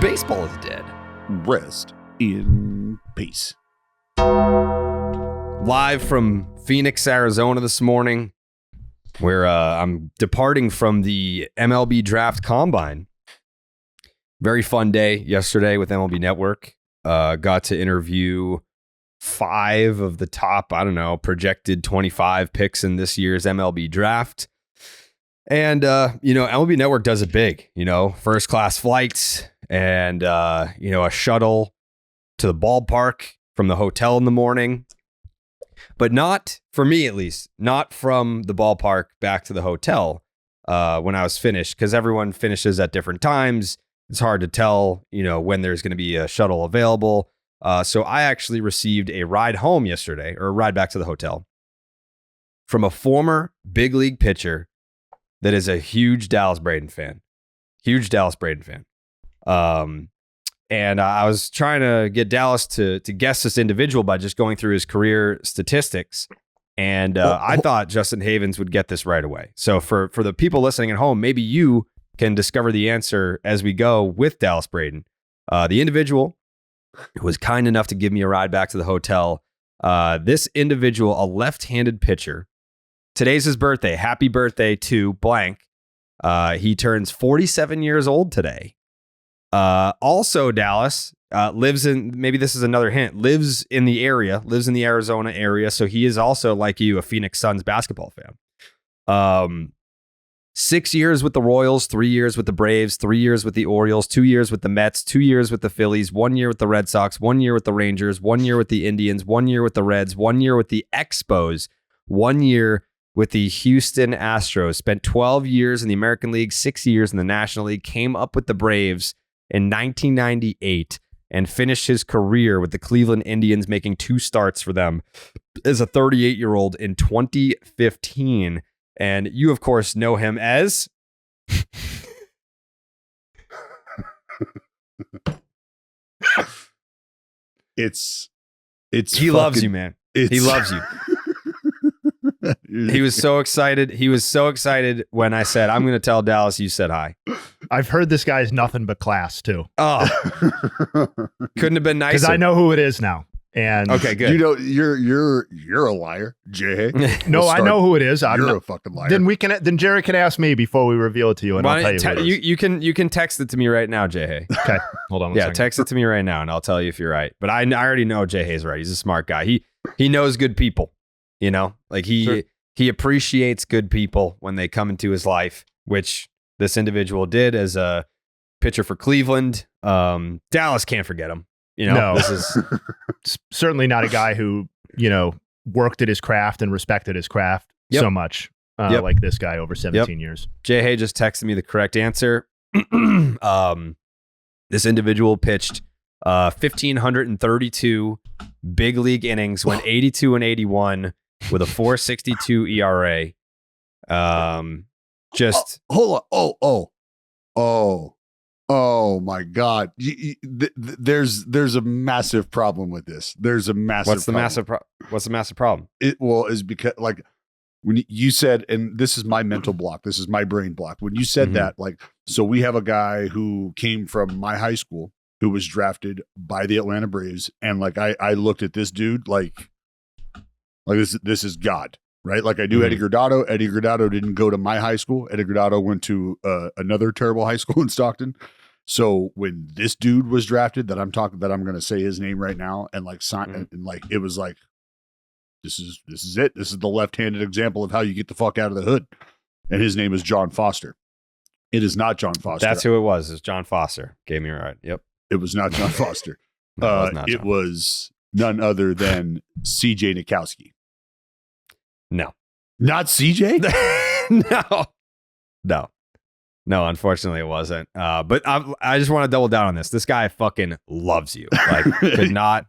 Baseball is dead. Rest in peace. Live from Phoenix, Arizona this morning, where I'm departing from the MLB Draft Combine. Very fun day yesterday with MLB Network. Got to interview 5 of the top, projected 25 picks in this year's MLB Draft. And, MLB Network does it big, first class flights and, a shuttle to the ballpark from the hotel in the morning. But not, for me at least, not from the ballpark back to the hotel when I was finished, because everyone finishes at different times. It's hard to tell, when there's going to be a shuttle available. So I actually received a ride home yesterday, or a ride back to the hotel, from a former big league pitcher that is a huge Dallas Braden fan. And I was trying to get Dallas to guess this individual by just going through his career statistics. And I thought Justin Havens would get this right away. So for the people listening at home, maybe you can discover the answer as we go with Dallas Braden. The individual who was kind enough to give me a ride back to the hotel. This individual, a left-handed pitcher. Today's his birthday. Happy birthday to blank. He turns 47 years old today. Also, Dallas lives in, maybe this is another hint, lives in the Arizona area. So he is also, like you, a Phoenix Suns basketball fan. 6 years with the Royals, 3 years with the Braves, 3 years with the Orioles, 2 years with the Mets, 2 years with the Phillies, 1 year with the Red Sox, 1 year with the Rangers, 1 year with the Indians, 1 year with the Reds, 1 year with the Expos, 1 year with the Houston Astros, spent 12 years in the American League, 6 years in the National League, came up with the Braves in 1998 and finished his career with the Cleveland Indians, making 2 starts for them as a 38-year-old in 2015. And you, of course, know him as... It's he loves you, man. He loves you. He was so excited. He was so excited when I said, I'm going to tell Dallas you said hi. I've heard this guy's nothing but class, too. Oh, couldn't have been nicer. Because I know who it is now. And okay, good. You're a liar, Jayhay. No, I know who it is. You're a fucking liar. Then Jerry can ask me before we reveal it to you, and I'll tell you who it is. You can text it to me right now, Jayhay. Okay, hold on. Yeah, text it to me right now, and I'll tell you if you're right. But I already know Jayhay's right. He's a smart guy. He knows good people. He appreciates good people when they come into his life, which this individual did as a pitcher for Cleveland. Dallas can't forget him. No. This is certainly not a guy who, worked at his craft and respected his craft so much like this guy over 17 years. Jayhay just texted me the correct answer. This individual pitched 1,532 big league innings, went 82 and 81 with a 4.62 ERA. Hold on. Oh my God! There's a massive problem with this. There's a massive. What's the massive problem? It is because when you said, and this is my mental block. This is my brain block. When you said that, so we have a guy who came from my high school who was drafted by the Atlanta Braves, and I looked at this dude like this is God. Right? I knew Eddie Gradado. Eddie Gradado didn't go to my high school. Eddie Gradado went to another terrible high school in Stockton. So when this dude was drafted, that I'm going to say his name right now, and it was like, this is it. This is the left-handed example of how you get the fuck out of the hood. And his name is John Foster. It is not John Foster. That's who it was. It's John Foster. Gave me a right. Yep. It was not John Foster. It was none other than C.J. Nikowski. No. Not CJ? No, unfortunately it wasn't. But I just want to double down on this. This guy fucking loves you. Could not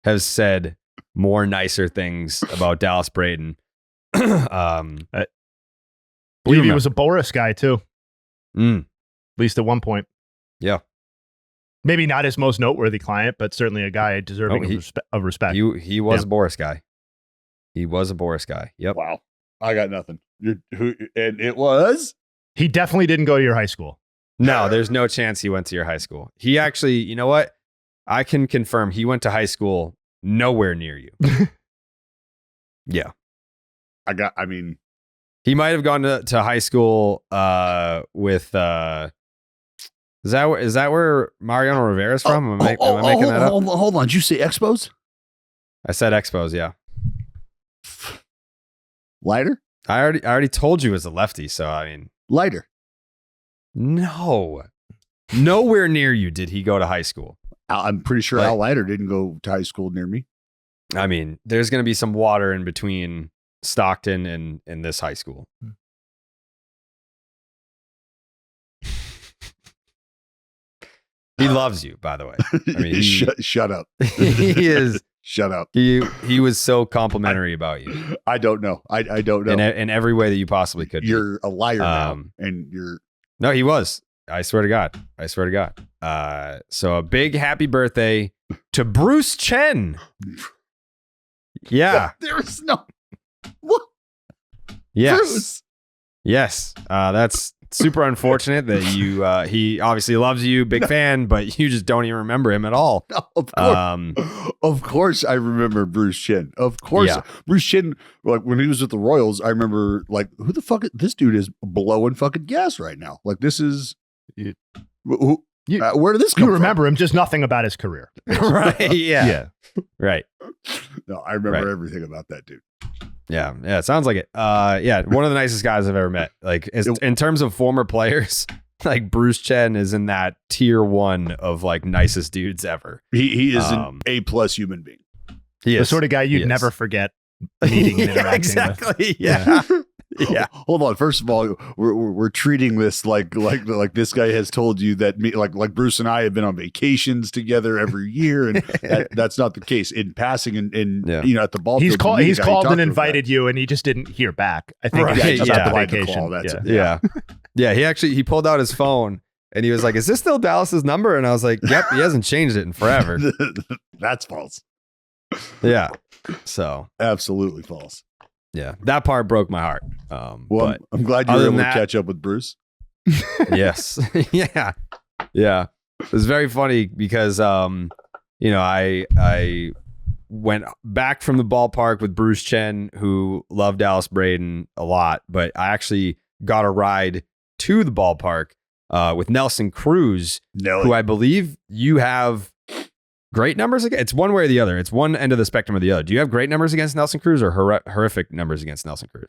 have said more nicer things about Dallas Braden. I believe he was a Boris guy too. At least at one point. Yeah. Maybe not his most noteworthy client, but certainly a guy deserving of respect. He was a Boris guy. He was a Boris guy. Yep. Wow. I got nothing. And it was? He definitely didn't go to your high school. No, there's no chance he went to your high school. He actually, you know what? I can confirm he went to high school nowhere near you. Yeah. He might have gone to high school with is that where Mariano Rivera's from? Am I making that up? Hold on. Did you say Expos? I said Expos, yeah. Lighter? I already told you as a lefty, so I mean Lighter. No. Nowhere near you did he go to high school. I'm pretty sure Al Leiter didn't go to high school near me. I mean, there's going to be some water in between Stockton and this high school. He loves you, by the way. I mean, shut up. He is. Shut up. He was so complimentary about you. I don't know. I don't know. In every way that you possibly could. You're a liar now, and you're. No, he was. I swear to God. So a big happy birthday to Bruce Chen. Yeah. There is no. What? Yes. Bruce. Yes. That's super unfortunate that he obviously loves you, big fan, but you just don't even remember him at all. No, of course. Of course I remember Bruce Chen. Of course. Yeah. Bruce Chen, like when he was with the Royals, I remember like, who the fuck, this dude is blowing fucking gas right now. Like this is, where did this come from? You remember him, just nothing about his career. Right. Yeah. Right. No, I remember everything about that dude. Yeah, it sounds like it. Yeah, one of the nicest guys I've ever met. Like, in terms of former players, like Bruce Chen is in that tier 1 of like nicest dudes ever. He is an A+ human being. He is the sort of guy you'd never forget meeting and interacting exactly. with. Yeah. Yeah. Hold on. First of all, we're treating this like this guy has told you that me like Bruce and I have been on vacations together every year, and that's not the case. In passing and you know at the ball he's field, he's called and invited you, and he just didn't hear back. I think right. just yeah. the vacation. That's it. Yeah. Yeah. He pulled out his phone and he was like, "Is this still Dallas's number?" And I was like, "Yep." He hasn't changed it in forever. That's false. Yeah. So absolutely false. Yeah, that part broke my heart. Well, I'm glad you were able to catch up with Bruce. Yes. Yeah. It was very funny because, you know, I went back from the ballpark with Bruce Chen, who loved Dallas Braden a lot, but I actually got a ride to the ballpark with Nelson Cruz, who I believe you have great numbers against. It's one way or the other. It's one end of the spectrum or the other. Do you have great numbers against Nelson Cruz or horrific numbers against Nelson Cruz?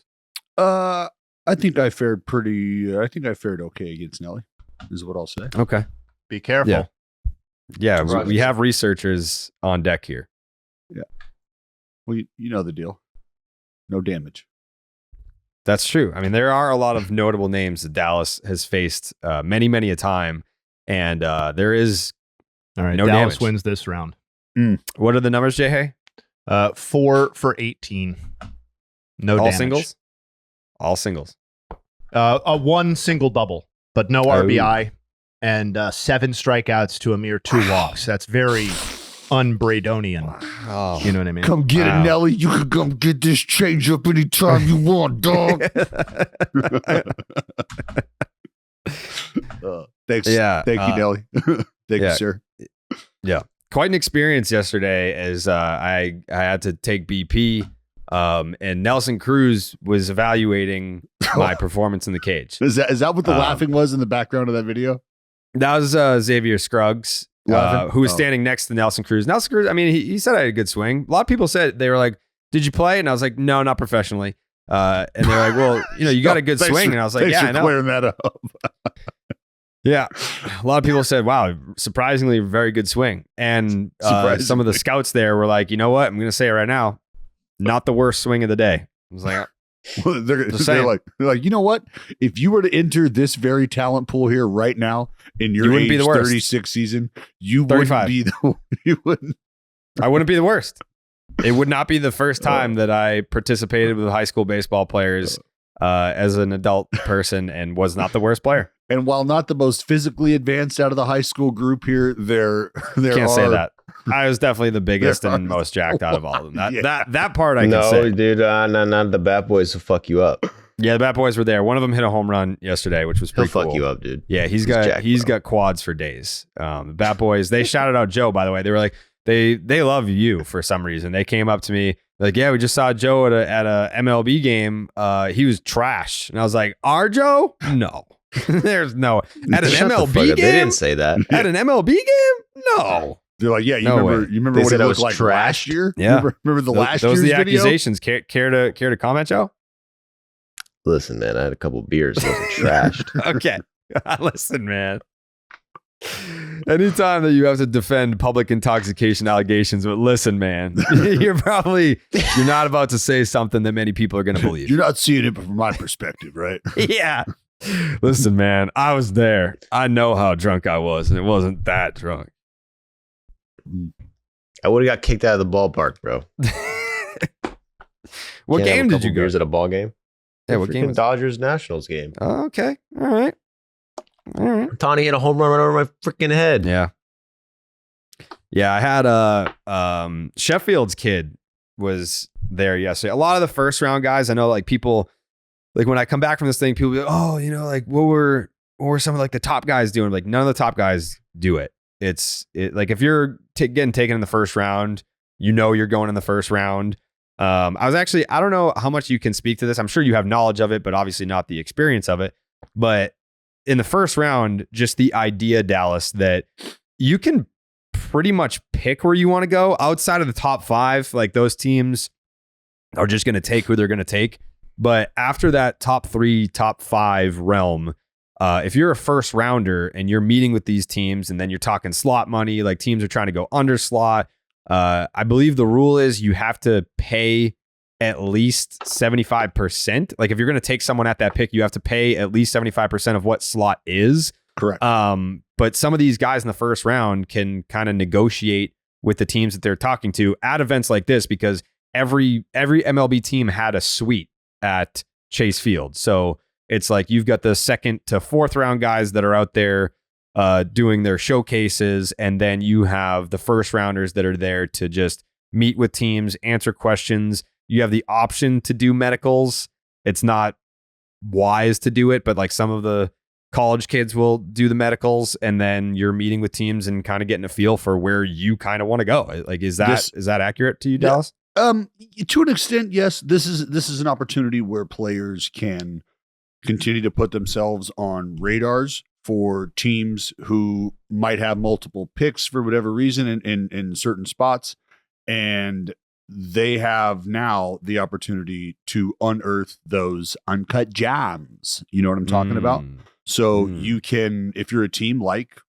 I think I fared okay against Nelly, is what I'll say. Okay. Be careful. Yeah, we have researchers on deck here. Yeah. Well, you know the deal. No damage. That's true. I mean, there are a lot of notable names that Dallas has faced many, many a time. And there is all right. no Dallas damage. wins this round. What are the numbers, Jayhay? 4 for 18. No all damage. Singles? All singles. One single double, but no RBI, and 7 strikeouts to a mere 2 walks. That's very un-Bradonian. Oh. You know what I mean? Come get it, Nelly. You can come get this change up anytime you want, dog. Thanks. Yeah. Thank you, Nelly. Thank you, sir. Yeah. Quite an experience yesterday as I had to take BP. And Nelson Cruz was evaluating my performance in the cage. Is that what the laughing was in the background of that video? That was Xavier Scruggs, who was standing next to Nelson Cruz. Nelson Cruz, I mean, he said I had a good swing. A lot of people said, they were like, "Did you play?" And I was like, "No, not professionally." And they're like, "Well, you know, you got a good swing." And I was like, "Yeah, I know." Clearing that up. Yeah. A lot of people said, "Wow, surprisingly very good swing." And some of the scouts there were like, "You know what? I'm going to say it right now. Not the worst swing of the day." I was like, well, they're like, you know what? If you were to enter this very talent pool here right now in your age be the 36 season, you 35. I wouldn't be the worst. It would not be the first time that I participated with high school baseball players as an adult person and was not the worst player. And while not the most physically advanced out of the high school group here, there can't say that. I was definitely the biggest and most jacked out of all of them. That part I can say. No, dude, not the bat boys will fuck you up. Yeah, the Bat Boys were there. One of them hit a home run yesterday, which was He'll pretty cool. fuck you up, dude. Yeah, he's got quads for days. The Bat Boys, they shouted out Joe, by the way. They were like, they love you for some reason. They came up to me like, yeah, we just saw Joe at a MLB game. He was trash. And I was like, our Joe? No. There's no. At an MLB game? They didn't say that. At an MLB game? No. They're like, yeah, you No remember? way. You remember They what said it I looked was like trashed? last year? Yeah. Remember the last Those year's are the video? accusations. Care to comment, Joe? Listen, man, I had a couple beers. It wasn't trashed. Okay. Listen, man. Anytime that you have to defend public intoxication allegations, but listen, man, you're not about to say something that many people are going to believe. You're not seeing it from my perspective, right? Yeah. Listen, man, I was there. I know how drunk I was, and it wasn't that drunk. I would have got kicked out of the ballpark, bro. What Can't have game a did couple you go beers to? at a ball game? Yeah, what game was Dodgers Nationals game. Oh, okay. All right. Tawny hit a home run right over my freaking head. Yeah. Yeah, I had Sheffield's kid was there yesterday. A lot of the first round guys, I know like people like when I come back from this thing, people be like, oh, you know, like what were some of like the top guys doing? Like none of the top guys do it. It's like if you're getting taken in the first round, you know you're going in the first round. I don't know how much you can speak to this. I'm sure you have knowledge of it, but obviously not the experience of it. But in the first round, just the idea, Dallas, that you can pretty much pick where you want to go outside of the top five. Like those teams are just going to take who they're going to take. But after that top three, top five realm, if you're a first rounder and you're meeting with these teams and then you're talking slot money, like teams are trying to go under slot. I believe the rule is you have to pay at least 75%. Like if you're going to take someone at that pick, you have to pay at least 75% of what slot is. Correct. But some of these guys in the first round can kind of negotiate with the teams that they're talking to at events like this because every MLB team had a suite at Chase Field. So it's like you've got the second to fourth round guys that are out there doing their showcases, and then you have the first rounders that are there to just meet with teams, answer questions. You have the option to do medicals. It's not wise to do it, but like some of the college kids will do the medicals, and then you're meeting with teams and kind of getting a feel for where you kind of want to go. Like, is that accurate to you, Dallas? To an extent, yes. This is an opportunity where players can continue to put themselves on radars for teams who might have multiple picks for whatever reason in certain spots. And they have now the opportunity to unearth those uncut gems. You know what I'm talking about? So you can, if you're a team like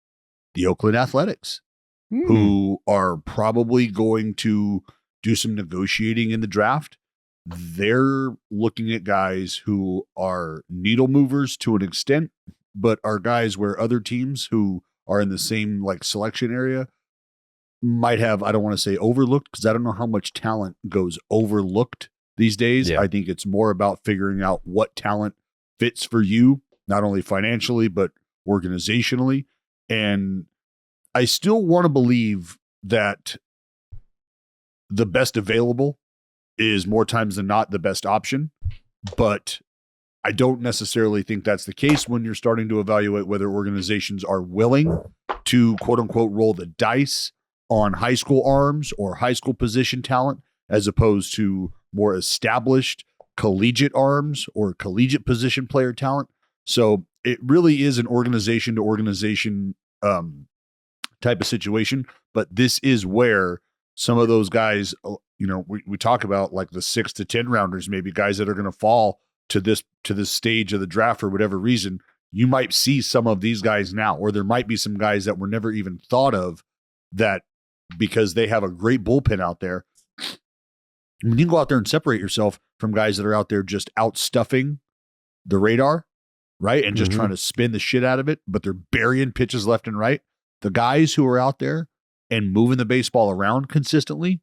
the Oakland Athletics, who are probably going to do some negotiating in the draft, they're looking at guys who are needle movers to an extent, but are guys where other teams who are in the same like selection area might have, I don't want to say overlooked, because I don't know how much talent goes overlooked these days. Yeah. I think it's more about figuring out what talent fits for you, not only financially, but organizationally. And I still want to believe that the best available is more times than not the best option, but I don't necessarily think that's the case when you're starting to evaluate whether organizations are willing to quote unquote roll the dice on high school arms or high school position talent, as opposed to more established collegiate arms or collegiate position player talent. So it really is an organization to organization type of situation. But this is where some of those guys, you know, we talk about like the 6 to 10 rounders, maybe guys that are going to fall to this stage of the draft for whatever reason. You might see some of these guys now, or there might be some guys that were never even thought of that because they have a great bullpen out there. When you go out there and separate yourself from guys that are out there just out stuffing the radar, right? And just trying to spin the shit out of it, but they're burying pitches left and right. The guys who are out there and moving the baseball around consistently,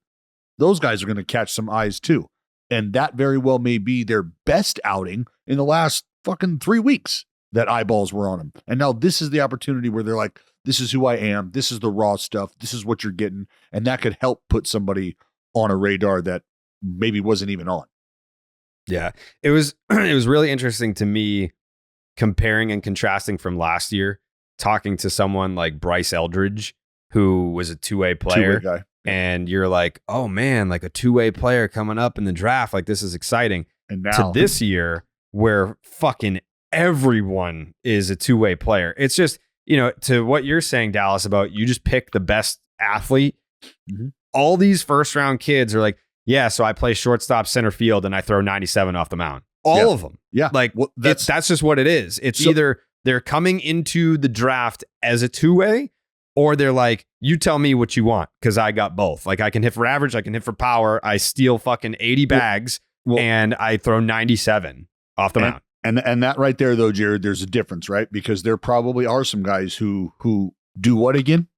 those guys are going to catch some eyes too. And that very well may be their best outing in the last fucking 3 weeks that eyeballs were on them. And now this is the opportunity where they're like, this is who I am. This is the raw stuff. This is what you're getting. And that could help put somebody on a radar that maybe wasn't even on. Yeah. It was it was really interesting to me comparing and contrasting from last year, talking to someone like Bryce Eldridge, who was a two-way player. Two-way guy. And you're like, oh man, like a two-way player coming up in the draft. Like this is exciting. And now to this year where fucking everyone is a two-way player. It's just, to what you're saying, Dallas, about you just pick the best athlete. Mm-hmm. All these first round kids are like, yeah, so I play shortstop, center field, and I throw 97 off the mound. All of them. Yeah. Like that's just what it is. It's either they're coming into the draft as a two-way, or they're like, you tell me what you want, because I got both. Like I can hit for average, I can hit for power. I steal fucking 80 bags and I throw 97 off the mound. And that right there, though, Jared, there's a difference, right? Because there probably are some guys who do what again?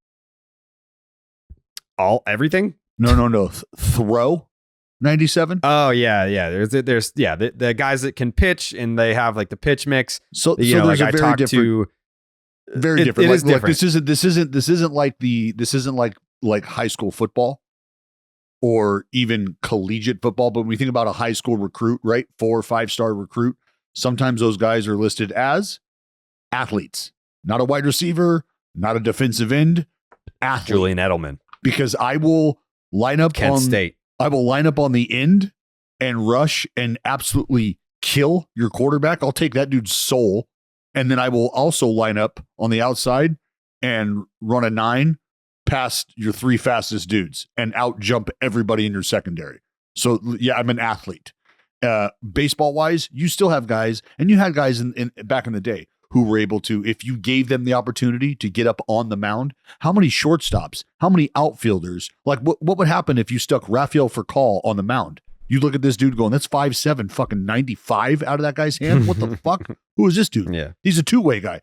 Everything? No. Throw 97. Oh yeah. There's the guys that can pitch, and they have like the pitch mix. So there's like a very different. Very different. It is different. This isn't like high school football or even collegiate football. But when we think about a high school recruit, right, 4 or 5 star recruit, sometimes those guys are listed as athletes, not a wide receiver, not a defensive end, athlete. Julian Edelman. Because I will line up Kent State. I will line up on the end and rush and absolutely kill your quarterback. I'll take that dude's soul. And then I will also line up on the outside and run a 9 past your 3 fastest dudes and out jump everybody in your secondary. So yeah, I'm an athlete. Baseball wise, you still have guys, and you had guys in back in the day who were able to, if you gave them the opportunity to get up on the mound. How many shortstops, how many outfilders, like what would happen if you stuck Rafael Furcal on the mound? You look at this dude going, that's 5'7", fucking 95 out of that guy's hand. What the fuck? Who is this dude? Yeah. He's a two-way guy.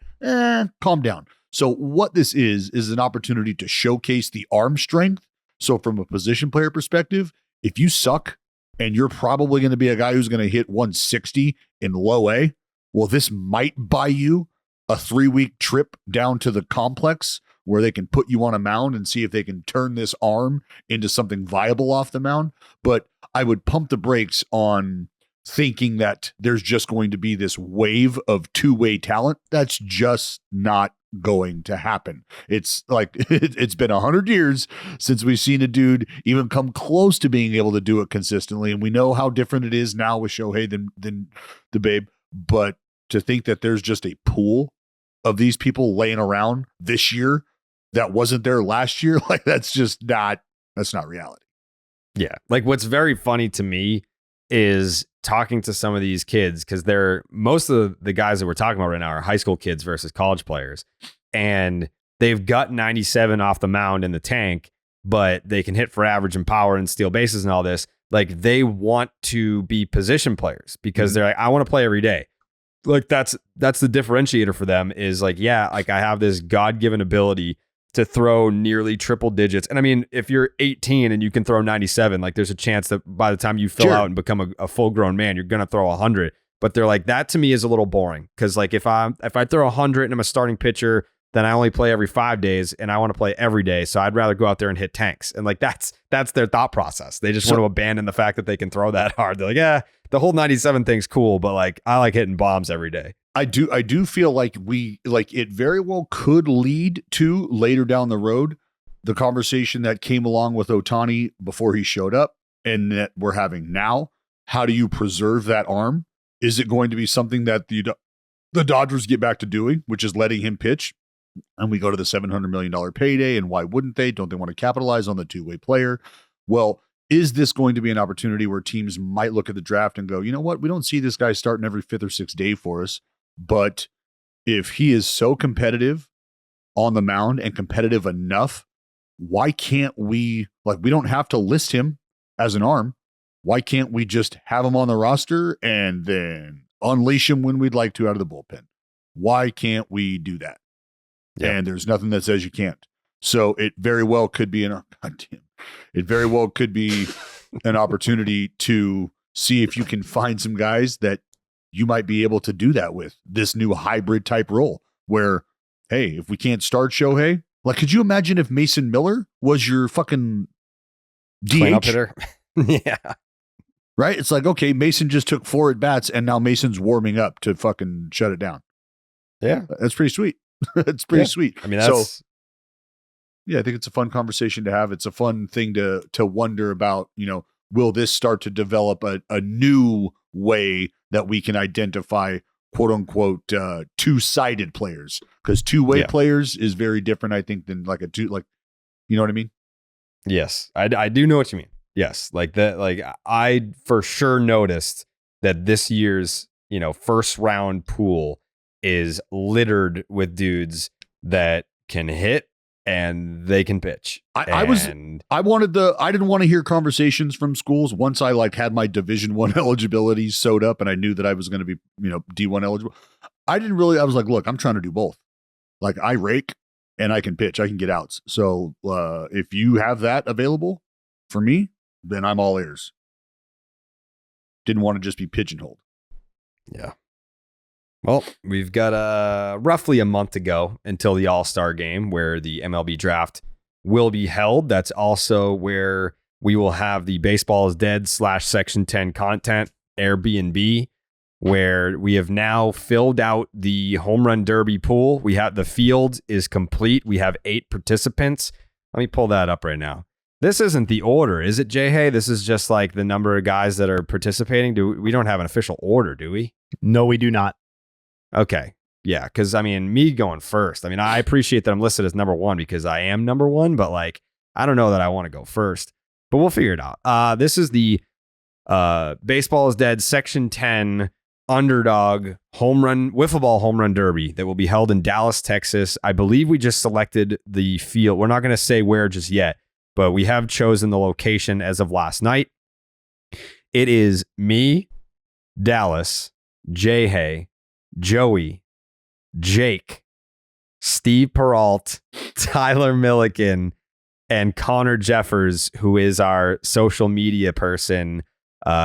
Calm down. So what this is an opportunity to showcase the arm strength. So from a position player perspective, if you suck and you're probably going to be a guy who's going to hit 160 in low A, well, this might buy you a 3-week trip down to the complex where they can put you on a mound and see if they can turn this arm into something viable off the mound. But I would pump the brakes on thinking that there's just going to be this wave of two-way talent. That's just not going to happen. It's like it's been 100 years since we've seen a dude even come close to being able to do it consistently. And we know how different it is now with Shohei than the Babe. But to think that there's just a pool of these people laying around this year that wasn't there last year, like that's not reality. Yeah. Like what's very funny to me is talking to some of these kids, because most of the guys that we're talking about right now are high school kids versus college players. And they've got 97 off the mound in the tank, but they can hit for average and power and steal bases and all this. Like they want to be position players because they're like, I want to play every day. Like that's the differentiator for them is like, yeah, like I have this God-given ability to throw nearly triple digits. And I mean, if you're 18 and you can throw 97, like there's a chance that by the time you fill out and become a full grown man, you're going to throw 100. But they're like, that to me is a little boring. Cause like if I throw 100 and I'm a starting pitcher, then I only play every 5 days and I want to play every day. So I'd rather go out there and hit tanks. And like, that's their thought process. They just want to abandon the fact that they can throw that hard. They're like, yeah, the whole 97 thing's cool, but like, I like hitting bombs every day. I do feel like it very well could lead to later down the road, the conversation that came along with Ohtani before he showed up and that we're having now. How do you preserve that arm? Is it going to be something that the Dodgers get back to doing, which is letting him pitch? And we go to the $700 million payday. And why wouldn't they? Don't they want to capitalize on the two-way player? Well, is this going to be an opportunity where teams might look at the draft and go, you know what? We don't see this guy starting every 5th or 6th day for us. But if he is so competitive on the mound and competitive enough, why can't we, we don't have to list him as an arm. Why can't we just have him on the roster and then unleash him when we'd like to out of the bullpen? Why can't we do that? Yeah. And there's nothing that says you can't. So it very well could be an opportunity to see if you can find some guys that you might be able to do that with this new hybrid type role where, hey, if we can't start Shohei, could you imagine if Mason Miller was your fucking DH? hitter? Yeah. right? It's like, okay, Mason just took 4 at bats and now Mason's warming up to fucking shut it down. Yeah. That's pretty sweet. It's pretty sweet. I mean, that's yeah, I think it's a fun conversation to have. It's a fun thing to wonder about, will this start to develop a new way that we can identify quote unquote two-sided players? Because two-way players is very different, I think, than like you know what I mean? Yes, I do know what you mean. Yes, like that. Like I for sure noticed that this year's first round pool is littered with dudes that can hit and they can pitch. I didn't want to hear conversations from schools once I had my Division I eligibility sewed up and I knew that I was going to be D1 eligible. I was like, look, I'm trying to do both. Like I rake and I can pitch, I can get outs. So if you have that available for me, then I'm all ears. Didn't want to just be pigeonholed. Yeah. Well, we've got roughly a month to go until the All-Star game where the MLB Draft will be held. That's also where we will have the Baseball is Dead / Section 10 content Airbnb, where we have now filled out the Home Run Derby pool. We have the field is complete. We have 8 participants. Let me pull that up right now. This isn't the order, is it, Jayhay? This is just like the number of guys that are participating. We don't have an official order, do we? No, we do not. Okay. Yeah. Cause me going first. I appreciate that I'm listed as number 1 because I am number 1, but I don't know that I want to go first, but we'll figure it out. This is the Baseball is Dead Section 10 Underdog Wiffle Ball Home Run Derby that will be held in Dallas, Texas. I believe we just selected the field. We're not going to say where just yet, but we have chosen the location as of last night. It is me, Dallas, Jayhay, Joey, Jake, Steve Peralt, Tyler Milliken, and Connor Jeffers, who is our social media person,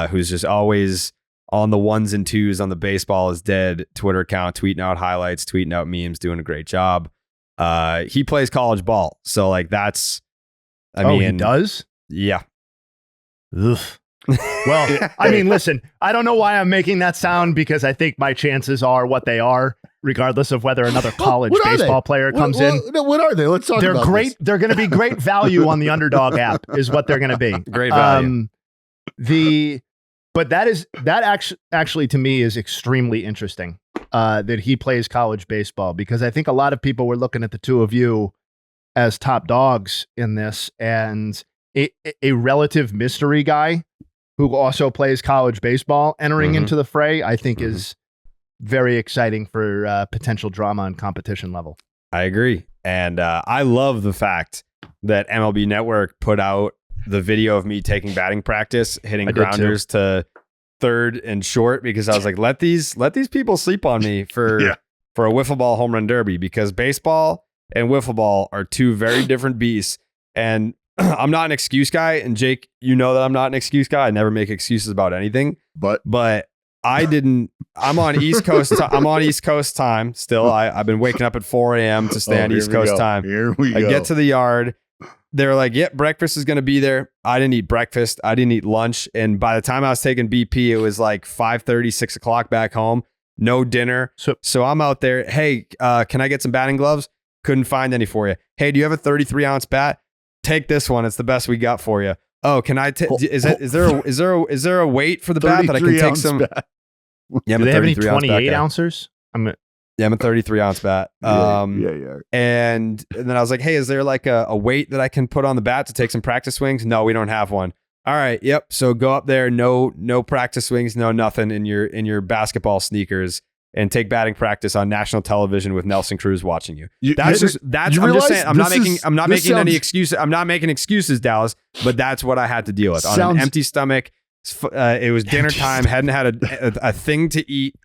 who's just always on the 1s and 2s on the Baseball is Dead Twitter account, tweeting out highlights, tweeting out memes, doing a great job. He plays college ball. So that's, he does? Yeah. Ugh. Well, listen, I don't know why I'm making that sound because I think my chances are what they are, regardless of whether another college baseball player comes in. What are they? Let's talk about great. This. They're going to be great value on the Underdog app is what they're going to be. Great value. But that actually to me is extremely interesting that he plays college baseball, because I think a lot of people were looking at the two of you as top dogs in this, and a relative mystery guy who also plays college baseball entering into the fray, I think is very exciting for potential drama and competition level. I agree. And I love the fact that MLB Network put out the video of me taking batting practice, hitting grounders to third and short, because I was like, let these people sleep on me for a wiffle ball home run derby, because baseball and wiffle ball are two very different beasts. And I'm not an excuse guy, and Jake, you know that I'm not an excuse guy. I never make excuses about anything. But I didn't. I'm on East Coast. I'm on East Coast time still. I've been waking up at 4 a.m. to stay on East Coast time. Here we go. I get to the yard. They're like, "Yep, breakfast is going to be there." I didn't eat breakfast. I didn't eat lunch, and by the time I was taking BP, it was like 5:30, 6 o'clock back home. No dinner. So I'm out there. Hey, can I get some batting gloves? Couldn't find any for you. Hey, do you have a 33-ounce bat? Take this one. It's the best we got for you. Oh, can I? Is there a weight for the bat that I can take some? Bat. Yeah, do they have any 28 ounces? I'm a 33-ounce bat. Yeah. And then I was like, hey, is there like a weight that I can put on the bat to take some practice swings? No, we don't have one. All right. Yep. So go up there. No practice swings. No nothing in your basketball sneakers, and take batting practice on national television with Nelson Cruz watching you. I'm just saying, I'm not making any excuses. I'm not making excuses, Dallas, but that's what I had to deal with on an empty stomach. It was dinner time. Hadn't had a thing to eat,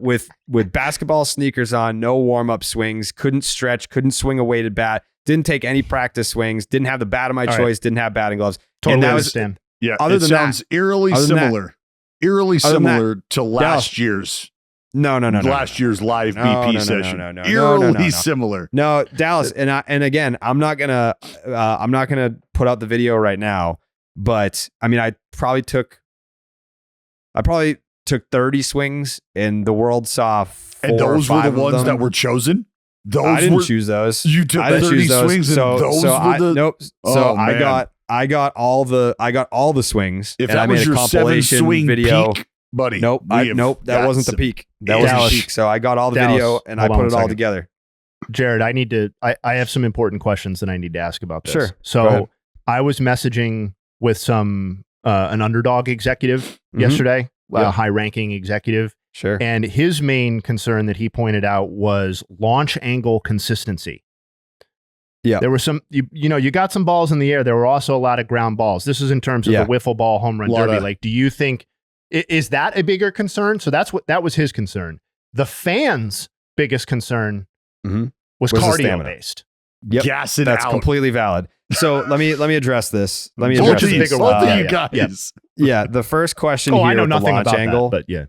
with basketball sneakers on, no warm-up swings, couldn't stretch, couldn't swing a weighted bat, didn't take any practice swings, didn't have the bat of my choice, didn't have batting gloves. Totally understand. Yeah. Other than sounds eerily similar to last year's. No. Last year's live BP session. No. Eerily similar. No, Dallas, and again, I'm not gonna put out the video right now, but I probably took I probably took 30 swings, and the world saw 4 And those or were 5 the of ones them. that were chosen? Those I didn't were, choose those. You took I didn't 30 choose those. swings and those were the... Nope. So Oh, I man. got all the swings. If and that I made was a your 7 swing video. peak, buddy. Nope. we have Nope. That got wasn't the some- peak. That wasn't the Dallas. peak. So I got all the Dallas, video and I hold on put one it all second. together. Jared, I have some important questions that I need to ask about this. Sure. Go So ahead. I was messaging with an underdog executive Mhm. yesterday, a Yep. high-ranking executive, Sure. and his main concern that he pointed out was launch angle consistency. Yeah. There were some, you got some balls in the air. There were also a lot of ground balls. This is in terms of Yeah. the wiffle ball home run Lot derby. of- Like, do you think, is that a bigger concern? So that was his concern. The fans' biggest concern Mhm. was Was the cardio stamina. based. Yep. Gassing That's out. completely valid. So let me address this. Let me Both address of Just you, this. bigger both one. of you Yeah, guys. yeah. Yeah, the first question Oh, here I know with the nothing launch about angle. that, but yeah.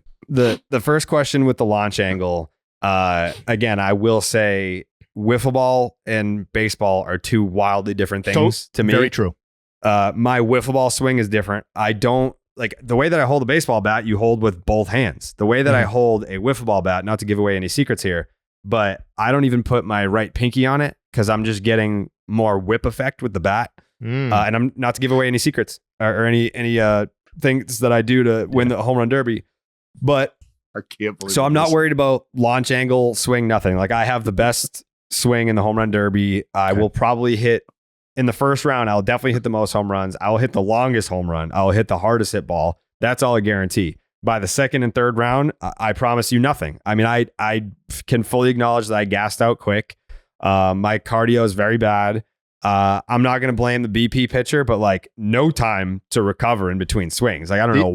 The first question with the launch angle, again, I will say wiffle ball and baseball are 2 wildly different things to me. Very true. My wiffle ball swing is different. I don't like the way that I hold a baseball bat, you hold with both hands. The way that I hold a wiffle ball bat, not to give away any secrets here, but I don't even put my right pinky on it because I'm just getting more whip effect with the bat. Mm. And I'm not to give away any secrets or any things that I do to win the home run derby. But I can't believe so I'm not this. worried about launch angle, swing, nothing. Like I have the best swing in the home run derby. I will probably hit in the first round. I'll definitely hit the most home runs. I will hit the longest home run. I'll hit the hardest hit ball. That's all I guarantee. By the second and third round, I promise you nothing. I mean, I can fully acknowledge that I gassed out quick. My cardio is very bad. I'm not going to blame the BP pitcher, but like no time to recover in between swings. Like I don't know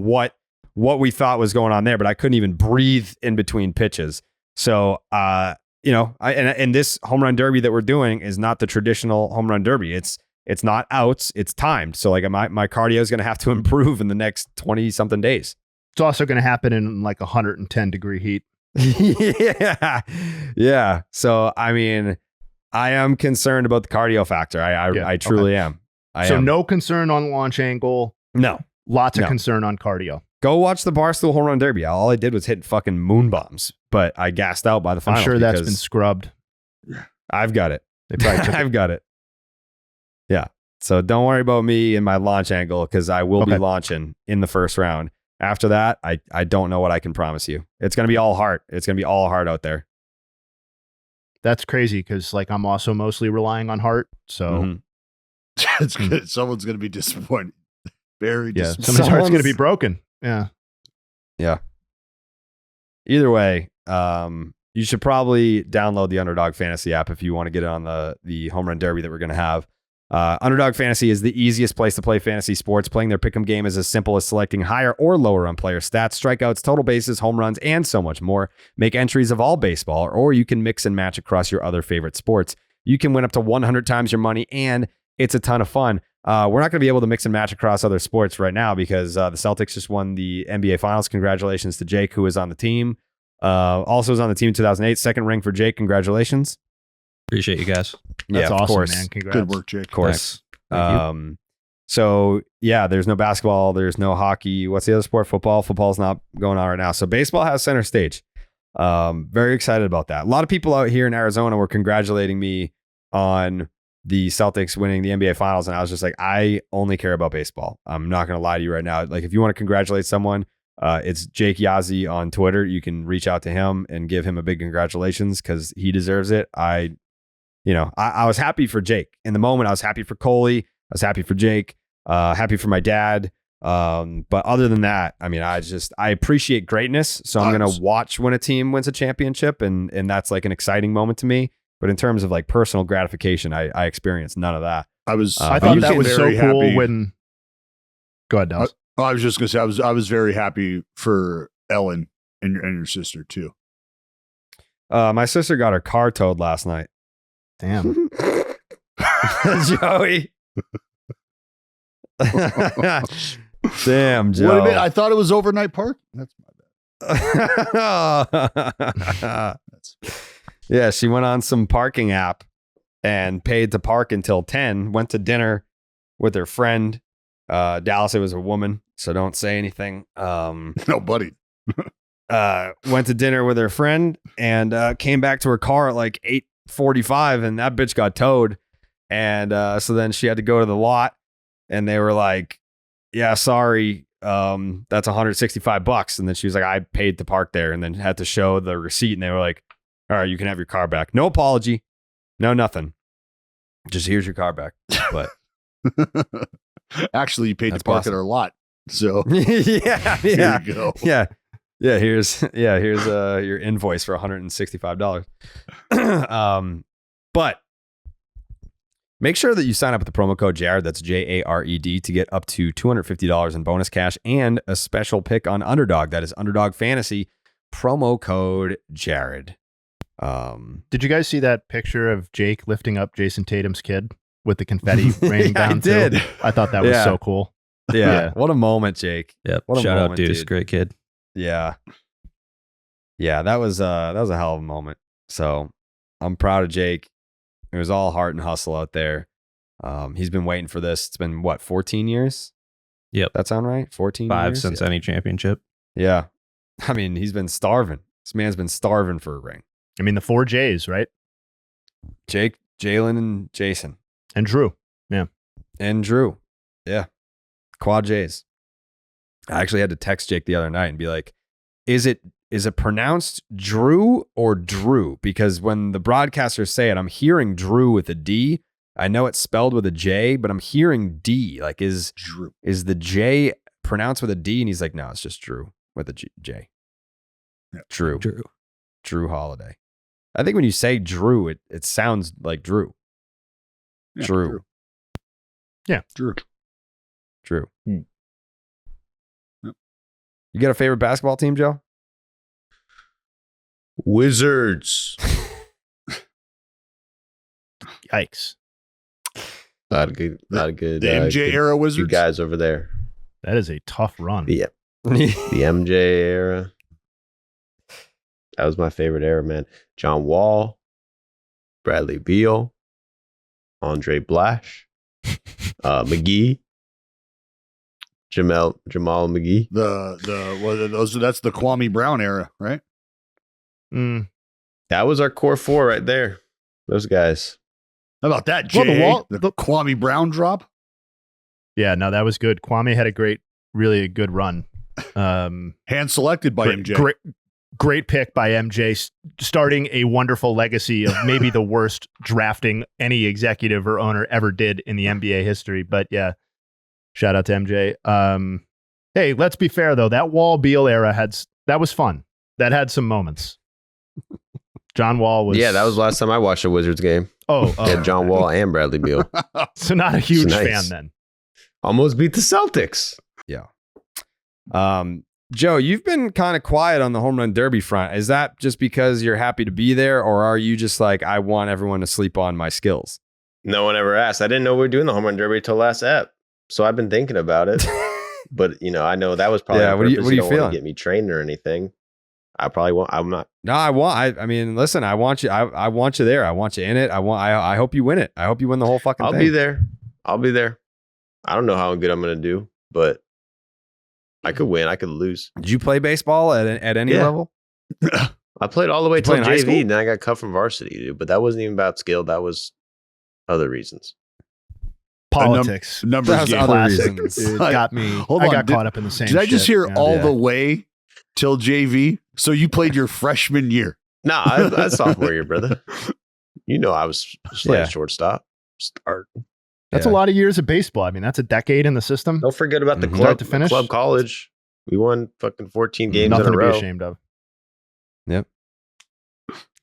what we thought was going on there, but I couldn't even breathe in between pitches. So, and this home run derby that we're doing is not the traditional home run derby. It's not outs, it's timed. So like my cardio is going to have to improve in the next 20 something days. It's also going to happen in like 110 degree heat. Yeah. Yeah. So, I mean, I am concerned about the cardio factor. I truly am. I am. No concern on launch angle. No. Lots of No. concern on cardio. Go watch the Barstool Home Run Derby. All I did was hit fucking moon bombs, but I gassed out by the final. I'm sure that's been scrubbed. I've got it. They probably took I've got it. Yeah. So don't worry about me and my launch angle because I will be Okay. launching in the first round. After that, I don't know what I can promise you. It's going to be all heart. It's going to be all heart out there. That's crazy because like I'm also mostly relying on heart. So Mhm. It's good. Someone's going to be disappointed. Very yeah, disappointed. somebody's heart's going to be Someone's- broken. Yeah. Either way, you should probably download the Underdog Fantasy app if you want to get on the home run derby that we're going to have. Underdog Fantasy is the easiest place to play fantasy sports. Playing their pick'em game is as simple as selecting higher or lower on player stats, strikeouts, total bases, home runs, and so much more. Make entries of all baseball, or you can mix and match across your other favorite sports. You can win up to 100 times your money, and it's a ton of fun. We're not going to be able to mix and match across other sports right now because the Celtics just won the NBA Finals. Congratulations to Jake, who is on the team. Also was on the team in 2008. Second ring for Jake. Congratulations. Appreciate you guys. That's of awesome, course. man. Congrats. Good work, Jake. Of course. Thank you. So yeah, there's no basketball, there's no hockey. What's the other sport? Football. Football's not going on right now. So baseball has center stage. Very excited about that. A lot of people out here in Arizona were congratulating me on the Celtics winning the NBA Finals, and I was just like, I only care about baseball. I'm not going to lie to you right now. Like, if you want to congratulate someone, it's Jake Yazzie on Twitter. You can reach out to him and give him a big congratulations because he deserves it. I was happy for Jake in the moment. I was happy for Coley. I was happy for Jake. Happy for my dad. But other than that, I mean, I appreciate greatness. So I'm going to watch when a team wins a championship, and that's like an exciting moment to me. But in terms of like personal gratification, I experienced none of that. I was. I I thought you that can was so very cool happy. when. Go ahead, Dallas. I was just gonna say I was very happy for Ellen and your sister too. My sister got her car towed last night. Damn. Joey. Damn, What Joe. a minute, I thought it was overnight park. That's my bad. Yeah, she went on some parking app and paid to park until 10, went to dinner with her friend. Dallas, it was a woman. so don't say anything. No, buddy. Went to dinner with her friend and came back to her car at like 8:45, and that bitch got towed. And so then she had to go to the lot, and they were like, "Yeah, sorry, that's $165." And then she was like, "I paid to park there," and then had to show the receipt, and they were like, "All right, you can have your car back. No apology, no nothing. Just here's your car back." But Actually, you paid That's to park awesome. at our lot. So yeah, here you go. yeah. Here's your invoice for $165. But make sure that you sign up with the promo code Jared. That's JARED to get up to $250 in bonus cash and a special pick on Underdog. That is Underdog Fantasy. Promo code Jared. Did you guys see that picture of Jake lifting up Jason Tatum's kid with the confetti raining Yeah, down? I did. Too? I thought that was Yeah. so cool. Yeah. What a moment, Jake. Yep. What a Shout out moment, Deuce, dude. great kid. Yeah. Yeah, that was a hell of a moment. So I'm proud of Jake. It was all heart and hustle out there. He's been waiting for this. It's been 14 years? Yep. That sound right? 14 5 years? since Yeah. any championship. Yeah. I mean, he's been starving. This man's been starving for a ring. I mean, the 4 J's, right? Jake, Jalen, and Jason. And Drew. And Drew. Yeah. Quad J's. I actually had to text Jake the other night and be like, is it pronounced Drew or Drew? Because when the broadcasters say it, I'm hearing Drew with a D. I know it's spelled with a J, but I'm hearing D. Like, is Drew. the J pronounced with a D? And he's like, no, it's just Drew with a J. Yeah. Drew Holiday. I think when you say Drew, it sounds like Drew. Yeah, Drew. Yeah. Drew. Drew. Yep. You got a favorite basketball team, Joe? Wizards. Yikes. A lot of good. The MJ good- era good Wizards. guys over there. That is a tough run. The MJ era. That was my favorite era, man. John Wall, Bradley Beal, Andre Blash, McGee, Jamal McGee. That's the Kwame Brown era, right? Mm. That was our core 4 right there. Those guys. How about that, Well, Jay? the The Kwame Brown drop. Yeah, no, that was good. Kwame had a really good run. Hand selected by MJ. Great pick by MJ, starting a wonderful legacy of maybe the worst drafting any executive or owner ever did in the NBA history. But yeah, shout out to MJ. Hey, let's be fair though. That Wall Beal era that was fun. That had some moments. John Wall was. Yeah, that was the last time I watched a Wizards game. Oh, They had John Wall and Bradley Beal. so not a huge Nice. fan then. Almost beat the Celtics. Yeah. Joe, you've been kind of quiet on the home run derby front. Is that just because you're happy to be there, or are you just like, I want everyone to sleep on my skills? No one ever asked. I didn't know we were doing the home run derby till last ep. So I've been thinking about it. But, I know that was probably Yeah, on what purpose. are you don't want feeling? to get me trained or anything. I probably won't. I'm not. No, I mean, listen, I want you. I want you there. I want you in it. I hope you win it. I hope you win the whole fucking I'll thing. be there. I don't know how good I'm going to do, but I could win. I could lose. Did you play baseball at any Yeah. level? I played all the way You play till in high school? JV, and then I got cut from varsity, dude. But that wasn't even about skill. That was other reasons. Politics. Numbers That's game. other Classic. reasons. Dude, Like, got me. hold I on, got did- caught up in the same Did I just shit, hear yeah. all Yeah. the way till JV? So you played your freshman year. No, I sophomore year, brother. I was playing Yeah. shortstop. Start. That's Yeah. a lot of years of baseball. I mean, that's a decade in the system. Don't forget about the Mhm. club. Start to finish. The club college. We won fucking 14 games Nothing in to a be row. ashamed of. Yep.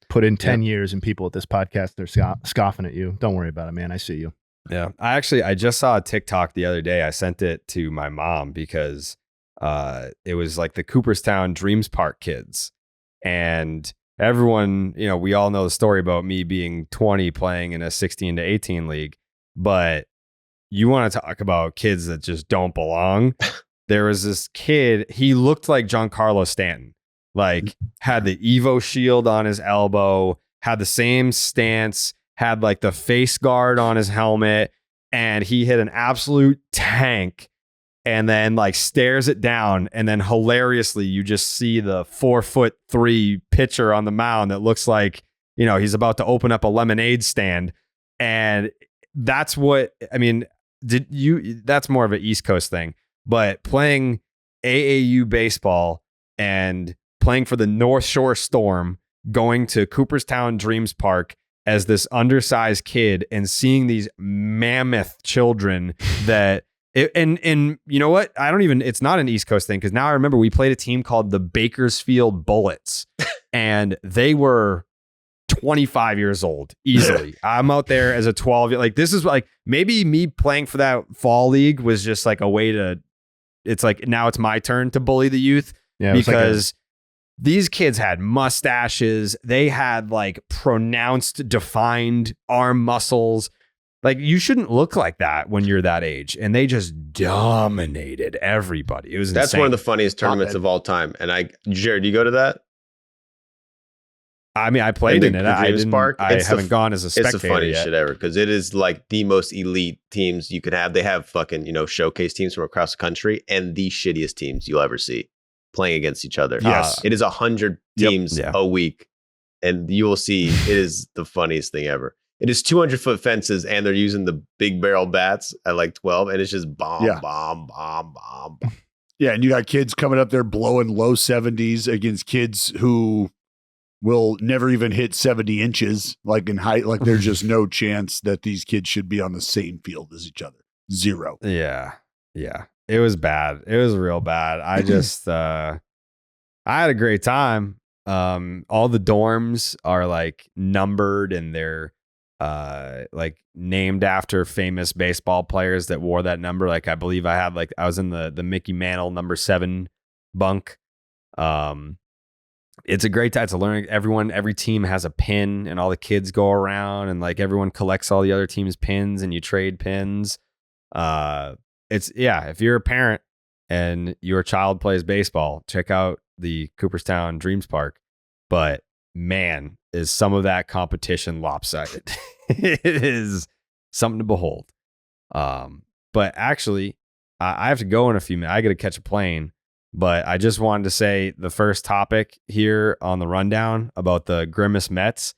Put in 10 years and people at this podcast, they're scoffing at you. Don't worry about it, man. I see you. Yeah. I just saw a TikTok the other day. I sent it to my mom because it was like the Cooperstown Dreams Park kids. And everyone, we all know the story about me being 20 playing in a 16 to 18 league. But you want to talk about kids that just don't belong. There was this kid, he looked like Giancarlo Stanton, like had the Evo shield on his elbow, had the same stance, had like the face guard on his helmet, and he hit an absolute tank and then like stares it down. And then hilariously, you just see the 4'3" pitcher on the mound that looks like, you know, he's about to open up a lemonade stand. And that's what, I mean, that's more of an East Coast thing, but playing AAU baseball and playing for the North Shore Storm, going to Cooperstown Dreams Park as this undersized kid and seeing these mammoth children that and you know what? It's not an East Coast thing, because now I remember we played a team called the Bakersfield Bullets and they were 25 years old easily. I'm out there as a 12, like this is like maybe me playing for that fall league was just like a way to, it's like now it's my turn to bully the youth, because these kids had mustaches. They had like pronounced, defined arm muscles. Like you shouldn't look like that when you're that age. And they just dominated everybody. It was That's insane. one of the funniest tournaments of all time. And Jared, you go to that? I mean, I played in it. I haven't gone as a spectator. It's the funniest yet. shit ever, because it is like the most elite teams you could have. They have fucking, you know, showcase teams from across the country and the shittiest teams you'll ever see playing against each other. Yes. It is 100 teams a week, and you will see it is the funniest thing ever. It is 200-foot fences, and they're using the big barrel bats at like 12, and it's just bomb. Yeah, and you got kids coming up there blowing low 70s against kids who will never even hit 70 inches, like in height. Like there's just no chance that these kids should be on the same field as each other. Zero. Yeah. It was bad. It was real bad. I just, I had a great time. All the dorms are like numbered, and they're like named after famous baseball players that wore that number. Like I believe I was in the Mickey Mantle number 7 bunk. It's a great time to learn. Every team has a pin, and all the kids go around, and like everyone collects all the other team's pins, and you trade pins. If you're a parent and your child plays baseball, check out the Cooperstown Dreams Park. But man, is some of that competition lopsided. It is something to behold. But actually, I have to go in a few minutes. I got to catch a plane. But I just wanted to say the first topic here on the rundown about the Grimace Mets.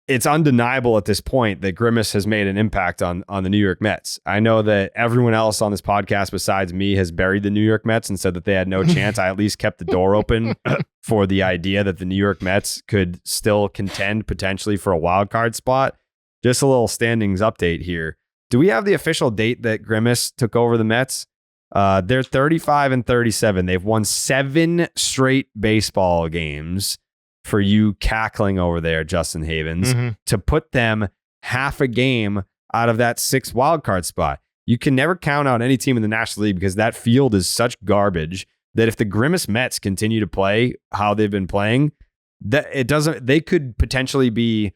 It's undeniable at this point that Grimace has made an impact on the New York Mets. I know that everyone else on this podcast besides me has buried the New York Mets and said that they had no chance. I at least kept the door open for the idea that the New York Mets could still contend potentially for a wild card spot. Just a little standings update here. Do we have the official date that Grimace took over the Mets? They're 35-37. They've won 7 straight baseball games for you cackling over there, Justin Havens, to put them half a game out of that 6th wildcard spot. You can never count out any team in the National League because that field is such garbage that if the Grimace Mets continue to play how they've been playing, they could potentially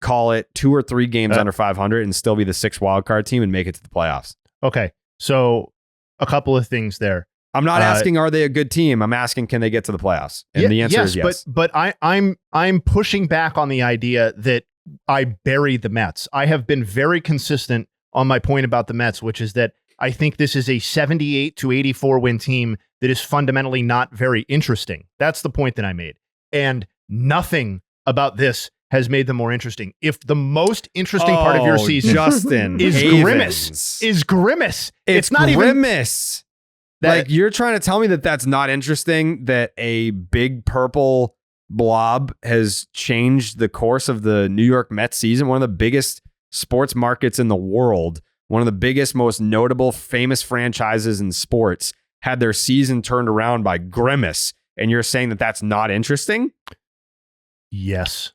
call it 2 or 3 games under 500 and still be the 6th wildcard team and make it to the playoffs. Okay. So a couple of things there. I'm not asking, are they a good team? I'm asking, can they get to the playoffs? And the answer is yes. But I'm pushing back on the idea that I bury the Mets. I have been very consistent on my point about the Mets, which is that I think this is a 78-84 win team that is fundamentally not very interesting. That's the point that I made. And nothing about this has made them more interesting. If the most interesting part of your season, Justin, is Grimace. It's not Grimace. Like you're trying to tell me that that's not interesting, that a big purple blob has changed the course of the New York Mets season, one of the biggest sports markets in the world, one of the biggest, most notable, famous franchises in sports, had their season turned around by Grimace. And you're saying that that's not interesting? Yes.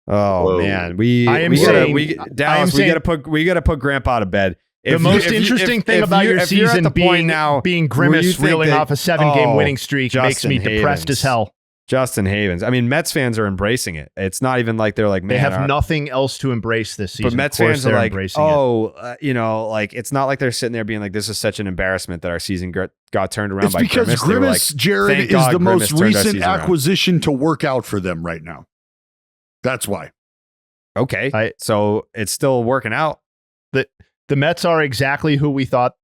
Oh, whoa. Man, we gotta put Grandpa to bed. The most interesting thing about your season being Grimace reeling off a 7-game winning streak makes me depressed as hell. Justin Havens. I mean, Mets fans are embracing it. It's not even like they're like, man, they have nothing else to embrace this season. But Mets fans are like, like it's not like they're sitting there being like, this is such an embarrassment that our season got turned around by Grimace. It's because Grimace, Jared, is the most recent acquisition to work out for them right now. That's why. Okay, so it's still working out. The The Mets are exactly who we thought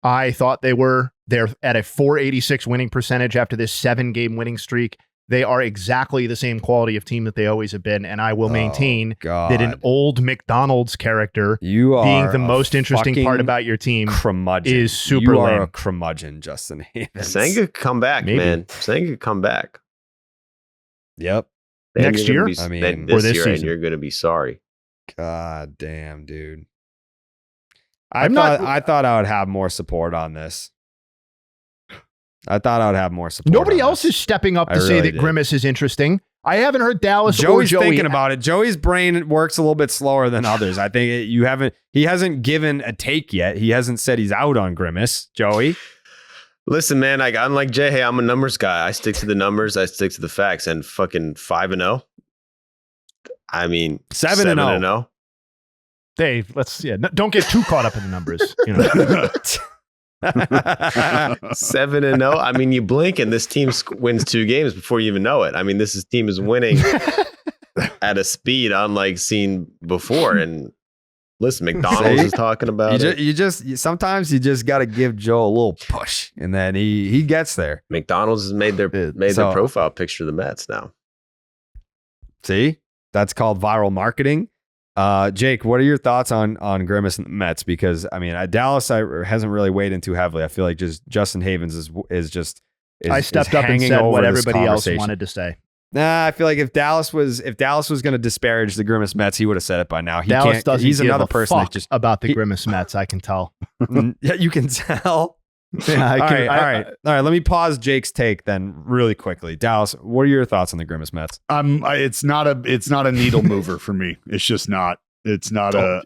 I thought they were. They're at a .486 winning percentage after this 7-game winning streak. They are exactly the same quality of team that they always have been, and I will maintain that an old McDonald's character being the most interesting part about your team is super lame. You are a curmudgeon, Justin Havens. Senga could come back, man. Senga could come back. Yep. Next year? This year, and you're going to be sorry. God damn, dude. I thought I would have more support on this. Nobody else is stepping up to say that Grimace is interesting. I haven't heard Dallas Joey's or Joey thinking about it. Joey's brain works a little bit slower than others. I think he hasn't given a take yet. He hasn't said he's out on Grimace. Joey? Listen, man, unlike Jayhay, I'm a numbers guy. I stick to the numbers. I stick to the facts. And fucking 5-0. I mean, 7-0. Dave, don't get too caught up in the numbers. 7-0. I mean, you blink and this team wins 2 games before you even know it. I mean, this team is winning at a speed unlike seen before. And listen, McDonald's is talking about it. Sometimes you just got to give Joe a little push, and then he gets there. McDonald's has made their profile picture of the Mets now. See, that's called viral marketing. Jake, what are your thoughts on Grimace and the Mets? Because I mean, Dallas hasn't really weighed in too heavily. I feel like just Justin Havens is I stepped up and said what everybody else wanted to say. Nah, I feel like if Dallas was going to disparage the Grimace Mets, he would have said it by now. He's another person that just about the Grimace Mets. I can tell. Yeah, you can tell. Yeah, all right. Let me pause Jake's take then really quickly. Dallas, what are your thoughts on the Grimace Mets? It's not a needle mover for me. It's just not. It's not a.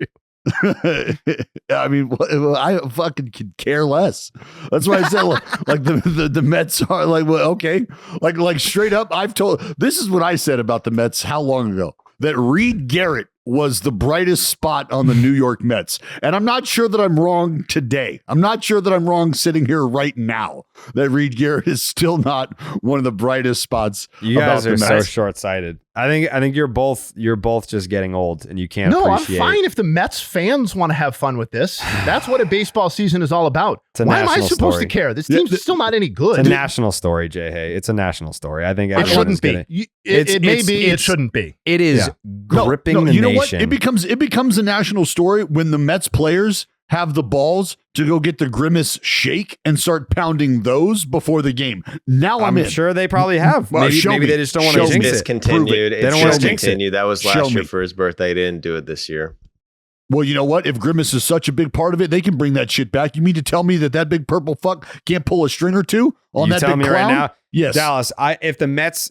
I mean, I fucking could care less. That's why I said like the Mets are like, well, okay, like straight up. This is what I said about the Mets. How long ago? That Reed Garrett was the brightest spot on the New York Mets. And I'm not sure that I'm wrong today. I'm not sure that I'm wrong sitting here right now that Reed Garrett is still not one of the brightest spots. You guys are so short-sighted. I think you're both just getting old and you can't appreciate. I'm fine if the Mets fans want to have fun with this. That's what a baseball season is all about. Why am I supposed to care? This team's still not any good. It's a national story, Jayhay. It's a national story. I think it shouldn't be. It shouldn't be. It is gripping the you know nation. What? It becomes a national story when the Mets players have the balls to go get the Grimace shake and start pounding those before the game. Now I'm sure they probably have. Maybe they just don't want to jinx it. Discontinued. They don't want to continue. That was last year for his birthday. They didn't do it this year. Well, you know what? If Grimace is such a big part of it, they can bring that shit back. You mean to tell me that big purple fuck can't pull a string or two on that big clown? You tell me right now? Yes. Dallas, if the Mets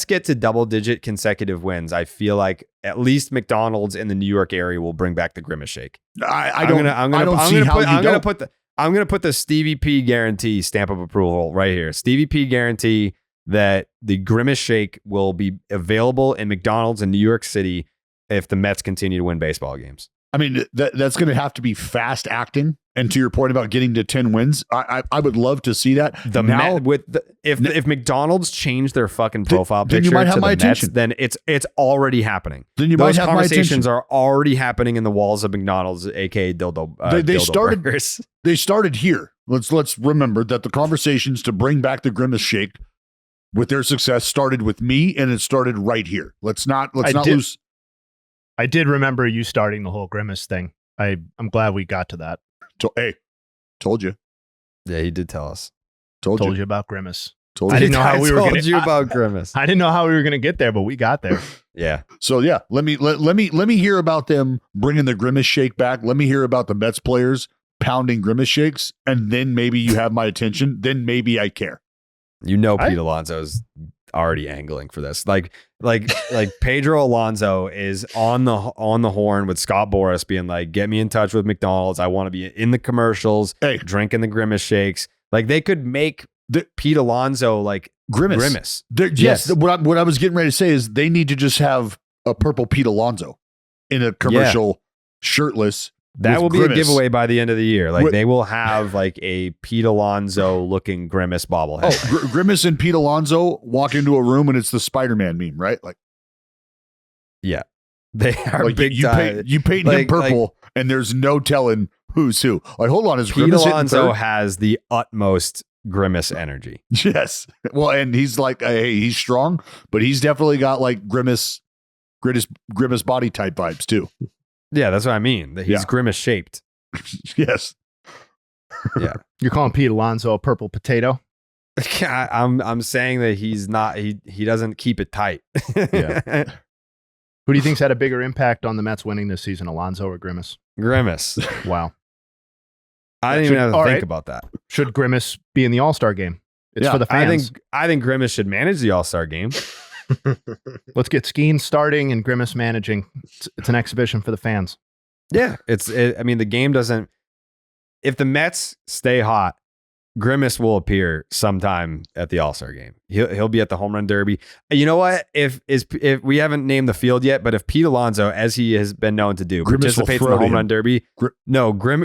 get to double-digit consecutive wins, I feel like at least McDonald's in the New York area will bring back the Grimace shake. I'm gonna put the Stevie P guarantee stamp of approval right here. Stevie P guarantee that the Grimace shake will be available in McDonald's in New York City if the Mets continue to win baseball games. I mean, that's going to have to be fast acting. And to your point about getting to 10 wins, I would love to see that. If McDonald's change their fucking profile picture you might have to my the attention. Mets, then it's already happening. Then those conversations are already happening in the walls of McDonald's, aka dildo. They started here. Let's remember that the conversations to bring back the Grimace shake with their success started with me, and it started right here. Let's not lose. I did remember you starting the whole Grimace thing. I'm glad we got to that. Told you. Yeah, he did tell us. Told you about Grimace. I didn't know how we were going to about Grimace. I didn't know how we were going to get there, but we got there. Yeah. So yeah, let me hear about them bringing the Grimace shake back. Let me hear about the Mets players pounding Grimace shakes, and then maybe you have my attention. Then maybe I care. Pete Alonso's already angling for this. Like Pedro Alonso is on the horn with Scott Boras being like, get me in touch with McDonald's. I want to be in the commercials, drinking the Grimace shakes. Like they could make Pete Alonso like Grimace. Yes. What I was getting ready to say is they need to just have a purple Pete Alonso in a commercial shirtless. That will be Grimace. a giveaway by the end of the year. Like they will have like a Pete Alonso looking Grimace bobblehead. Oh, Grimace and Pete Alonso walk into a room and it's the Spider-Man meme, right? Like, yeah, they are like big time. You paint him purple and there's no telling who's who. Like, hold on, is Pete Grimace hitting Alonso third? has the utmost Grimace energy. Yes. Well, and he's like, hey, he's strong, but he's definitely got like Grimace body type vibes too. Yeah, that's what I mean. That he's Yeah. Grimace shaped. Yes. Yeah. You're calling Pete Alonso a purple potato? I'm saying that he's not. He doesn't keep it tight. Yeah. Who do you think's had a bigger impact on the Mets winning this season, Alonso or Grimace? Grimace. Wow. I didn't even have to All think right. about that. Should Grimace be in the All-Star game? It's Yeah, for the fans. I think Grimace should manage the All-Star game. Let's get Skeen starting and Grimace managing. It's an exhibition for the fans. Yeah, I mean, the game doesn't. If the Mets stay hot, Grimace will appear sometime at the All-Star game. He'll be at the Home Run Derby. You know what? If we haven't named the field yet, but if Pete Alonso, as he has been known to do, Grimace will participates in throw the to Home him. Run Derby,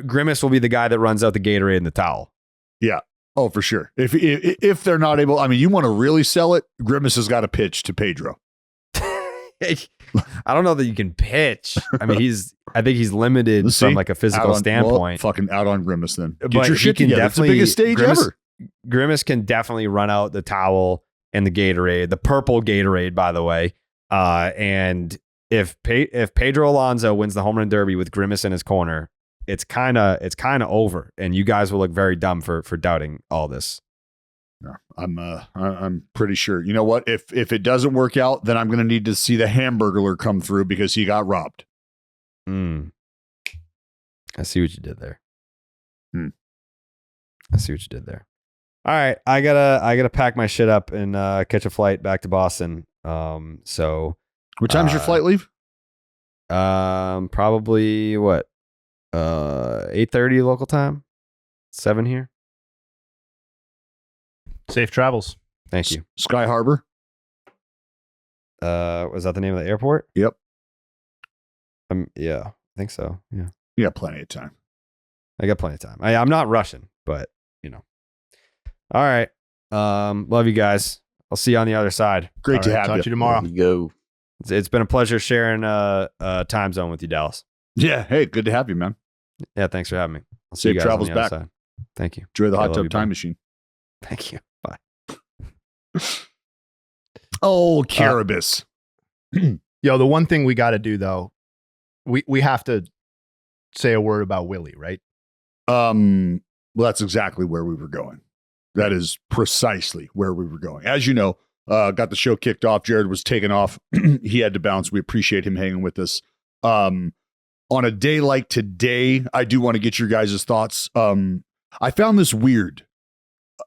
Grimace will be the guy that runs out the Gatorade and the towel. Yeah. Oh, for sure. If they're not able, I mean, you want to really sell it, Grimace has got to pitch to Pedro. I don't know that you can pitch. I mean, I think he's limited See? from like a physical standpoint. Well, fucking out on Grimace then. Get But your he shit can together. It's the definitely- biggest stage Grimace- ever. Grimace can definitely run out the towel and the Gatorade, the purple Gatorade, by the way. And if Pedro Alonso wins the Home Run Derby with Grimace in his corner, it's kind of over, and you guys will look very dumb for doubting all this. No, I'm pretty sure. You know what? If it doesn't work out, then I'm going to need to see the Hamburglar come through because he got robbed. I see what you did there. Hmm. I see what you did there. All right, I gotta pack my shit up and catch a flight back to Boston. So What time's your flight leave? probably what 8:30 local time, 7 here. Safe travels. Thank you. Sky Harbor. Was that the name of the airport? Yep. Yeah, I think so. Yeah, You got plenty of time. I got plenty of time. I'm not rushing, but you know. All right. Love you guys. I'll see you on the other side. Great All to right, have talk you. to you tomorrow. There you go. It's been a pleasure sharing time zone with you, Dallas. Yeah. Hey, good to have you, man. Yeah, thanks for having me. I'll see Safe you guys travels on the other back. side. Thank you. Enjoy the I hot love tub you, time bud. machine. Thank you. Bye. Oh, Carabas. Yo, the one thing we got to do though, we have to say a word about Willie, right? Well, that's exactly where we were going. That is precisely where we were going. As you know, got the show kicked off. Jared was taken off. He had to bounce. We appreciate him hanging with us. On a day like today, I do want to get your guys' thoughts. I found this weird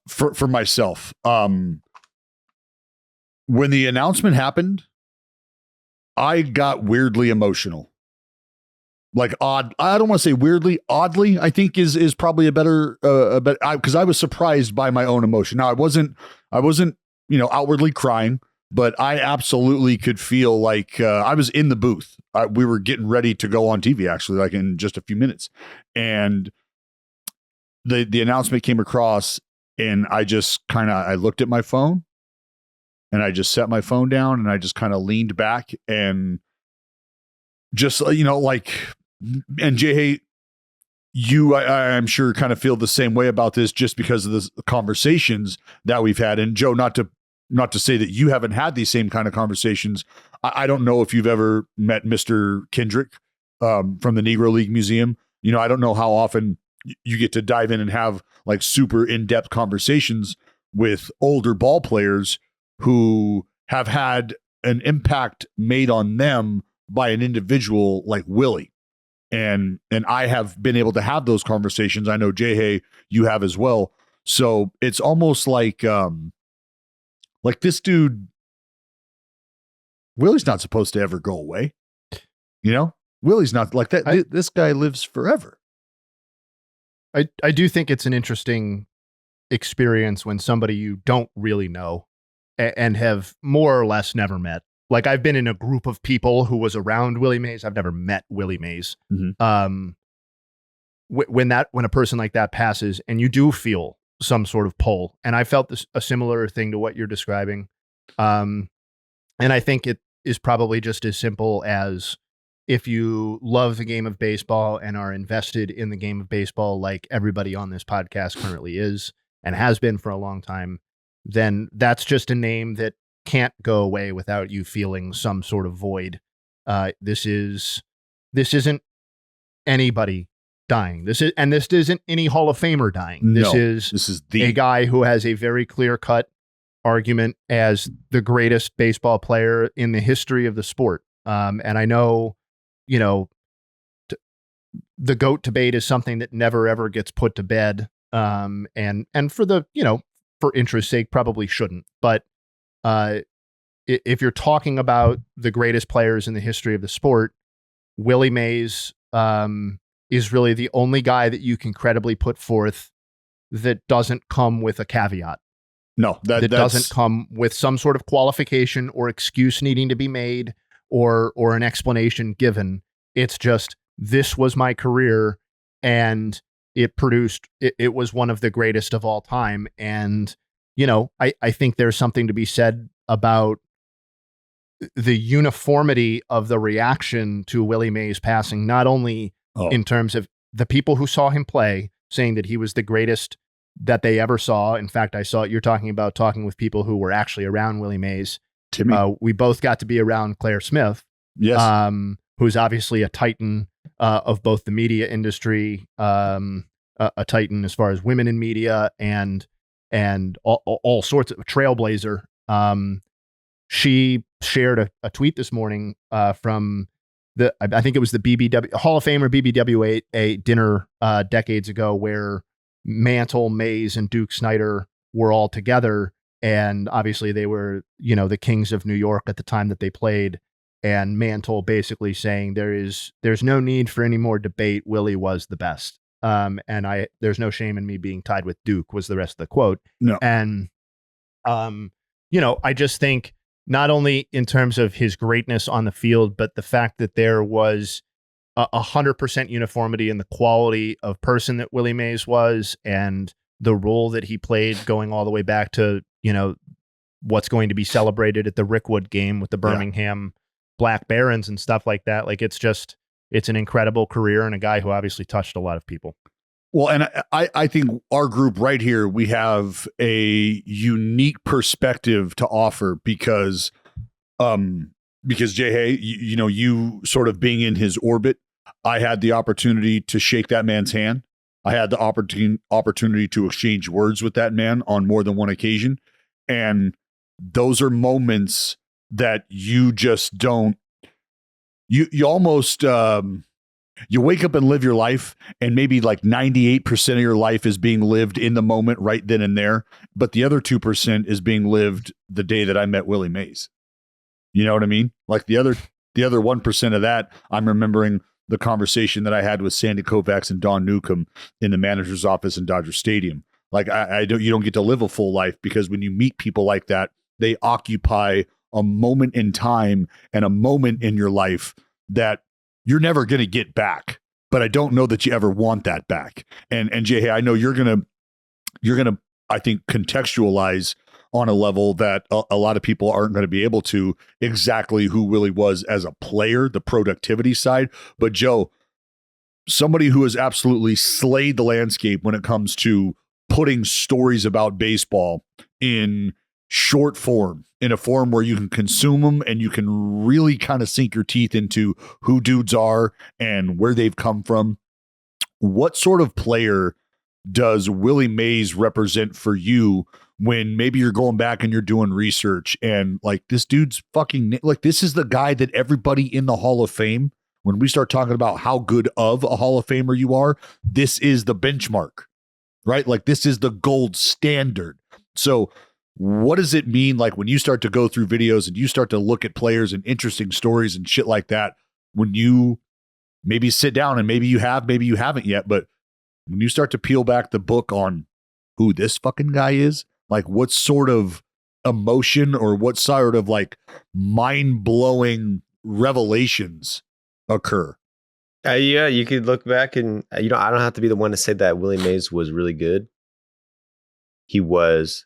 for myself. When the announcement happened, I got weirdly emotional. Like odd. I don't want to say weirdly, oddly, I think is probably a better, because I was surprised by my own emotion. Now I wasn't, outwardly crying, but I absolutely could feel like I was in the booth. We were getting ready to go on TV actually, like in just a few minutes. And the announcement came across and I just I looked at my phone and I just set my phone down and I just kind of leaned back and just, and Jayhay, I'm sure kind of feel the same way about this just because of the conversations that we've had. And Joe, not to say that you haven't had these same kind of conversations. I don't know if you've ever met Mr. Kendrick from the Negro League Museum. I don't know how often you get to dive in and have like super in-depth conversations with older ball players who have had an impact made on them by an individual like Willie. And I have been able to have those conversations. I know Jayhay, you have as well. So it's almost like this dude, Willie's not supposed to ever go away. Willie's not like that. This guy lives forever. I do think it's an interesting experience when somebody you don't really know and have more or less never met. Like I've been in a group of people who was around Willie Mays. I've never met Willie Mays. Mhm. When a person like that passes and you do feel some sort of pull, and I felt a similar thing to what you're describing. And I think it is probably just as simple as if you love the game of baseball and are invested in the game of baseball, like everybody on this podcast currently is and has been for a long time, then that's just a name that can't go away without you feeling some sort of void. This isn't anybody dying. This isn't any Hall of Famer dying. This is a guy who has a very clear-cut argument as the greatest baseball player in the history of the sport. And I know, the GOAT debate is something that never ever gets put to bed. And for the, for interest's sake, probably shouldn't. But if you're talking about the greatest players in the history of the sport, Willie Mays is really the only guy that you can credibly put forth that doesn't come with a caveat. No, that doesn't come with some sort of qualification or excuse needing to be made or an explanation given. It's just, this was my career and it was one of the greatest of all time. And, I think there's something to be said about the uniformity of the reaction to Willie Mays passing, not only in terms of the people who saw him play saying that he was the greatest that they ever saw. In fact, you're talking with people who were actually around Willie Mays. Timmy. We both got to be around Claire Smith, yes, who's obviously a titan of both the media industry, a titan as far as women in media and all sorts of trailblazer. She shared a tweet this morning from I think it was the BBW Hall of Famer BBWA dinner decades ago, where Mantle, Mays, and Duke Snider were all together. And obviously they were, the kings of New York at the time that they played. And Mantle basically saying there's no need for any more debate. Willie was the best. And there's no shame in me being tied with Duke was the rest of the quote. No. And, I just think not only in terms of his greatness on the field, but the fact that there was 100% uniformity in the quality of person that Willie Mays was and the role that he played going all the way back to, what's going to be celebrated at the Rickwood game with the Birmingham Black Barons and stuff like that. Like, it's an incredible career and a guy who obviously touched a lot of people. Well, and I think our group right here, we have a unique perspective to offer because Jayhay, you sort of being in his orbit, I had the opportunity to shake that man's hand. I had the opportunity to exchange words with that man on more than one occasion. And those are moments that you just don't, you almost, you wake up and live your life, and maybe like 98% of your life is being lived in the moment right then and there. But the other 2% is being lived the day that I met Willie Mays. You know what I mean? Like the other 1% of that, I'm remembering the conversation that I had with Sandy Koufax and Don Newcomb in the manager's office in Dodger Stadium. Like you don't get to live a full life, because when you meet people like that, they occupy a moment in time and a moment in your life that you're never going to get back. But I don't know that you ever want that back. And Jayhay, I know you're going to, I think, contextualize on a level that a lot of people aren't going to be able to, exactly who Willie was as a player, the productivity side. But Joe, somebody who has absolutely slayed the landscape when it comes to putting stories about baseball in short form, in a form where you can consume them and you can really kind of sink your teeth into who dudes are and where they've come from. What sort of player does Willie Mays represent for you when maybe you're going back and you're doing research and like, this dude's fucking, like, this is the guy that everybody in the Hall of Fame, when we start talking about how good of a Hall of Famer you are, this is the benchmark, right? Like, this is the gold standard. So what does it mean, like, when you start to go through videos and you start to look at players and interesting stories and shit like that, when you maybe sit down, and maybe you have, maybe you haven't yet, but when you start to peel back the book on who this fucking guy is, like, what sort of emotion or what sort of like mind-blowing revelations occur? Yeah, you could look back and, I don't have to be the one to say that Willie Mays was really good. He was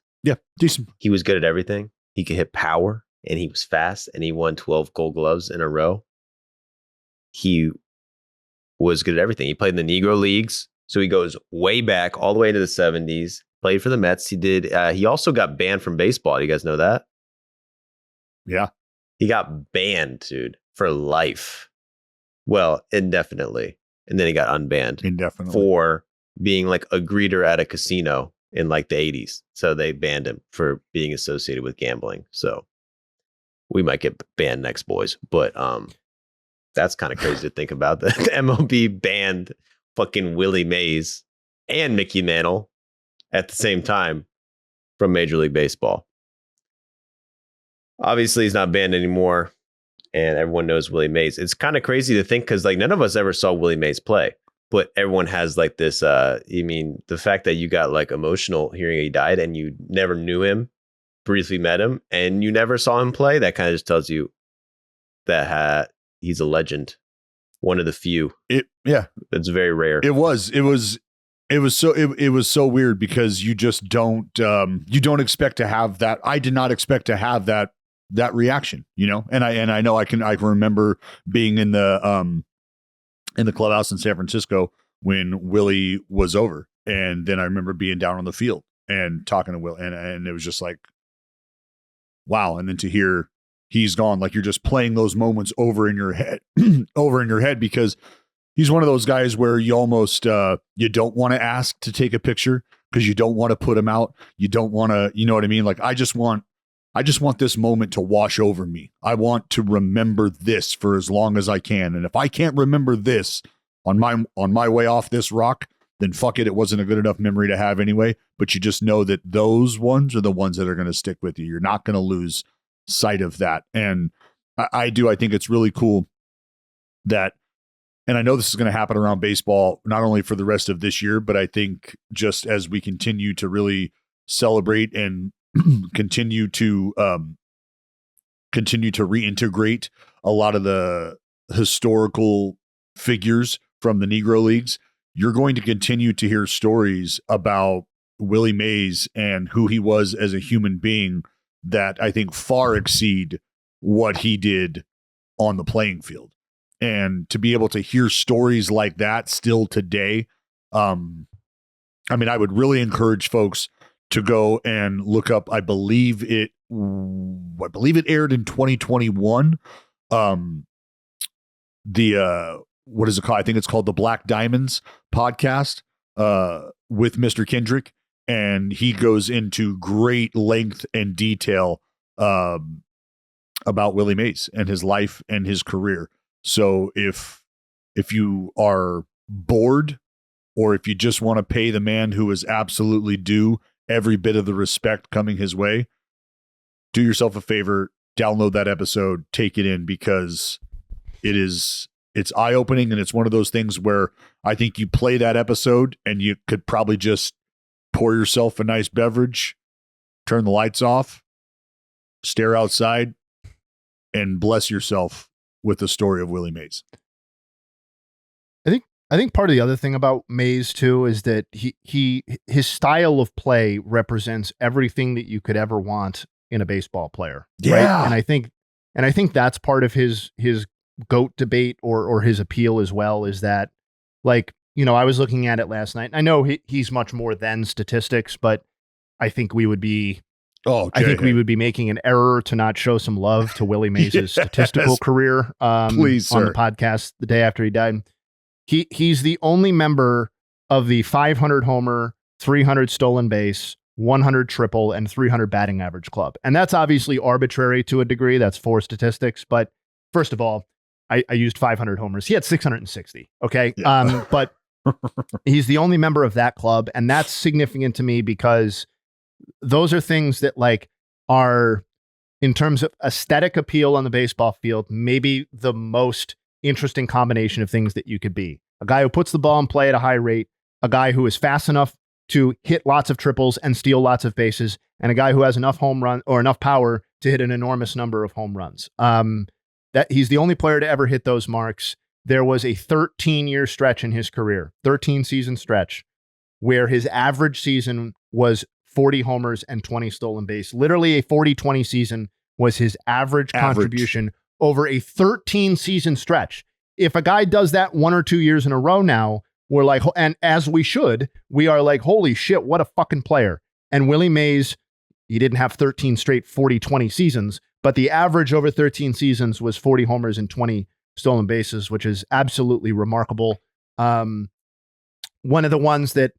decent. He was good at everything. He could hit power, and he was fast, and he won 12 Gold Gloves in a row. he was good at everything. He played in the Negro Leagues, so he goes way back, all the way to the 70s. Played for the Mets. He did. He also got banned from baseball. Do you guys know that? Yeah. He got banned, dude, for life. Well, indefinitely. And then he got unbanned Indefinitely. for being like a greeter at a casino in like the 80s. So they banned him for being associated with gambling. So we might get banned next, boys. But that's kind of crazy to think about. The MLB banned fucking Willie Mays and Mickey Mantle at the same time from Major League Baseball. Obviously, he's not banned anymore, and everyone knows Willie Mays. It's kind of crazy to think because like none of us ever saw Willie Mays play, but everyone has like this. The fact that you got like emotional hearing he died and you never knew him, briefly met him, and you never saw him play. That kind of just tells you that he's a legend, one of the few. It's very rare. It was so weird because you just don't expect to have that. I did not expect to have that reaction, you know. And I know I can remember being in the clubhouse in San Francisco when Willie was over, and then I remember being down on the field and talking to Will, and it was just like, wow. And then to hear he's gone, like you're just playing those moments over in your head, because he's one of those guys where you almost you don't want to ask to take a picture because you don't want to put him out. You don't want to, you know what I mean? Like I just want this moment to wash over me. I want to remember this for as long as I can. And if I can't remember this on my way off this rock, then fuck it. It wasn't a good enough memory to have anyway. But you just know that those ones are the ones that are going to stick with you. You're not going to lose sight of that. And I think it's really cool that, and I know this is going to happen around baseball, not only for the rest of this year, but I think just as we continue to really celebrate and continue to reintegrate a lot of the historical figures from the Negro Leagues, you're going to continue to hear stories about Willie Mays and who he was as a human being that I think far exceed what he did on the playing field. And to be able to hear stories like that still today, I mean, I would really encourage folks to go and look up. I believe it aired in 2021. What is it called? I think it's called the Black Diamonds podcast with Mr. Kendrick, and he goes into great length and detail about Willie Mays and his life and his career. So if you are bored, or if you just want to pay the man who is absolutely due every bit of the respect coming his way, do yourself a favor, download that episode, take it in, because it's eye-opening, and it's one of those things where I think you play that episode and you could probably just pour yourself a nice beverage, turn the lights off, stare outside, and bless yourself with the story of Willie Mays. I think part of the other thing about Mays too is that his style of play represents everything that you could ever want in a baseball player. Yeah. Right? And I think that's part of his GOAT debate or his appeal as well, is that, like, you know, I was looking at it last night. I know he's much more than statistics, but I think we would be making an error to not show some love to Willie Mays' statistical career Please, on sir. the podcast the day after he died. He's the only member of the 500 homer, 300 stolen base, 100 triple, and 300 batting average club. And that's obviously arbitrary to a degree. That's for statistics. But first of all, I used 500 homers. He had 660. Okay. Yeah. But he's the only member of that club. And that's significant to me because those are things that, like, are, in terms of aesthetic appeal on the baseball field, maybe the most interesting combination of things that you could be. A guy who puts the ball in play at a high rate, a guy who is fast enough to hit lots of triples and steal lots of bases, and a guy who has enough home run or enough power to hit an enormous number of home runs. That he's the only player to ever hit those marks. There was a 13-year stretch in his career, 13-season stretch, where his average season was 40 homers and 20 stolen base. Literally a 40-20 season was his average contribution over a 13-season stretch. if a guy does that 1 or 2 years in a row now, we're like, and as we should, we are like, holy shit, what a fucking player. And Willie Mays, he didn't have 13 straight 40-20 seasons, but the average over 13 seasons was 40 homers and 20 stolen bases, which is absolutely remarkable. One of the ones that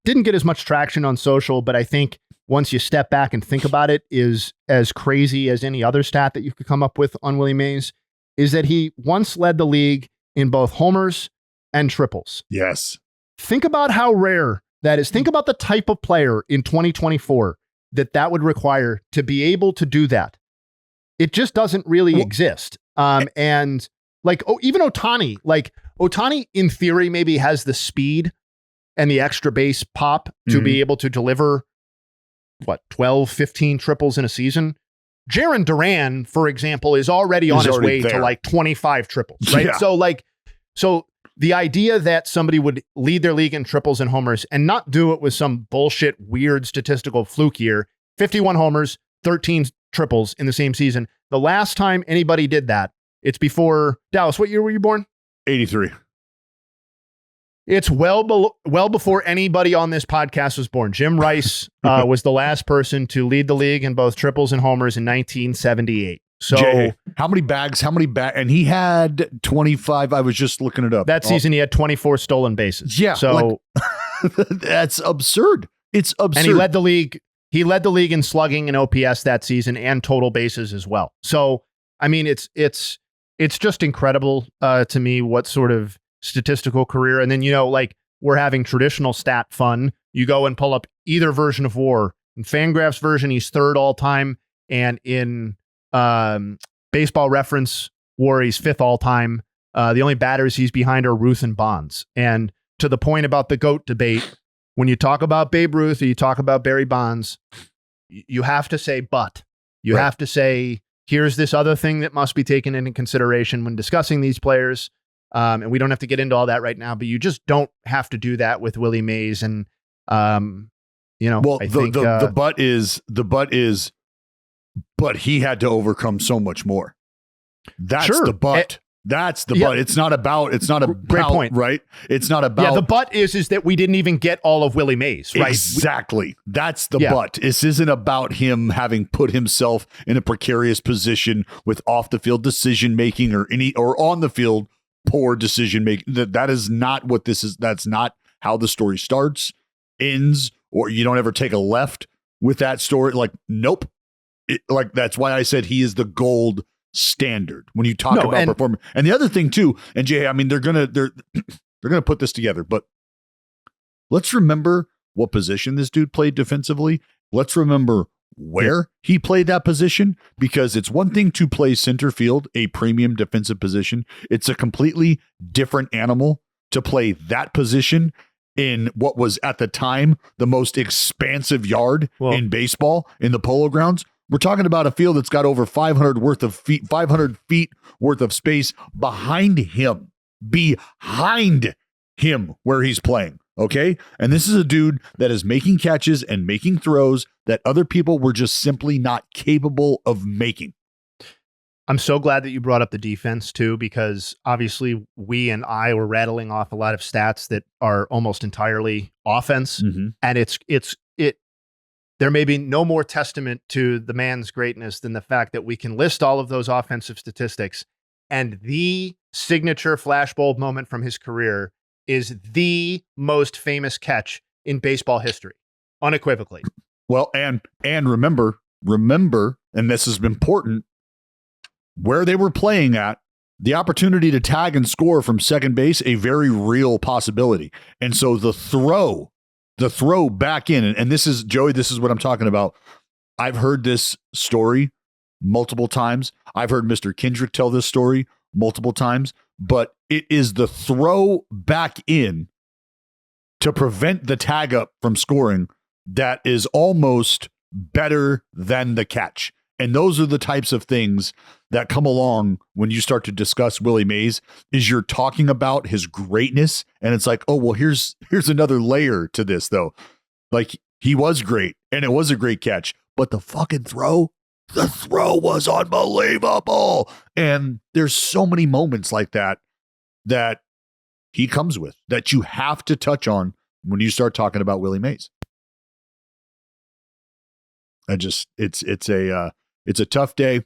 didn't get as much traction on social, but I think once you step back and think about it, is as crazy as any other stat that you could come up with on Willie Mays, is that he once led the league in both homers and triples. Yes. Think about how rare that is. Think about the type of player in 2024 that would require to be able to do that. It just doesn't really exist. And like, even Ohtani in theory maybe has the speed and the extra base pop to be able to deliver 12, 15 triples in a season. Jarren Duran, for example, is already on his way to like 25 triples, right? Yeah. So the idea that somebody would lead their league in triples and homers and not do it with some bullshit, weird statistical fluke year, 51 homers, 13 triples in the same season. The last time anybody did that, it's before Dallas. What year were you born? 83. It's well before anybody on this podcast was born. Jim Rice was the last person to lead the league in both triples and homers in 1978. So Jayhay, how many bags? And he had 25. I was just looking it up. That season, he had 24 stolen bases. Yeah. So that's absurd. It's absurd. And he led the league. He led the league in slugging and OPS that season and total bases as well. So, I mean, it's just incredible to me what sort of statistical career. And then, like, we're having traditional stat fun. You go and pull up either version of WAR. In Fangraph's version, he's third all time. And in Baseball Reference WAR, he's fifth all time. The only batters he's behind are Ruth and Bonds. And to the point about the GOAT debate, when you talk about Babe Ruth or you talk about Barry Bonds, you have to say, but you have to say, here's this other thing that must be taken into consideration when discussing these players. And we don't have to get into all that right now, but you just don't have to do that with Willie Mays. And, well, I think the but is, but he had to overcome so much more. That's the but. That's the but. It's not about, great point. Right? It's not about. Yeah, the but is that we didn't even get all of Willie Mays, right? Exactly. That's the but. This isn't about him having put himself in a precarious position with off the field decision making or on the field poor decision making. That is not what this is. That's not how the story starts, ends, or you don't ever take a left with that story. Like, nope. That's why I said he is the gold standard when you talk about performance. And the other thing too, and Jay, I mean, they're gonna put this together, but let's remember what position this dude played defensively. Let's remember where he played that position, because it's one thing to play center field, a premium defensive position. It's a completely different animal to play that position in what was at the time the most expansive yard in baseball, in the Polo Grounds. We're talking about a field that's got over 500 feet worth of space behind him where he's playing. Okay. And this is a dude that is making catches and making throws that other people were just simply not capable of making. I'm so glad that you brought up the defense too, because obviously we and I were rattling off a lot of stats that are almost entirely offense. Mm-hmm. And there may be no more testament to the man's greatness than the fact that we can list all of those offensive statistics, and the signature flashbulb moment from his career is the most famous catch in baseball history, unequivocally. Well, and remember, and this is important, where they were playing at, the opportunity to tag and score from second base, a very real possibility. And so the throw back in, and this is, Joey, this is what I'm talking about. I've heard this story multiple times. I've heard Mr. Kendrick tell this story multiple times, but it is the throw back in to prevent the tag up from scoring that is almost better than the catch. And those are the types of things that come along when you start to discuss Willie Mays, is you're talking about his greatness. And it's like, oh, well, here's another layer to this though. Like, he was great and it was a great catch, but the fucking throw the throw was unbelievable. And there's so many moments like that he comes with that you have to touch on when you start talking about Willie Mays. It's a tough day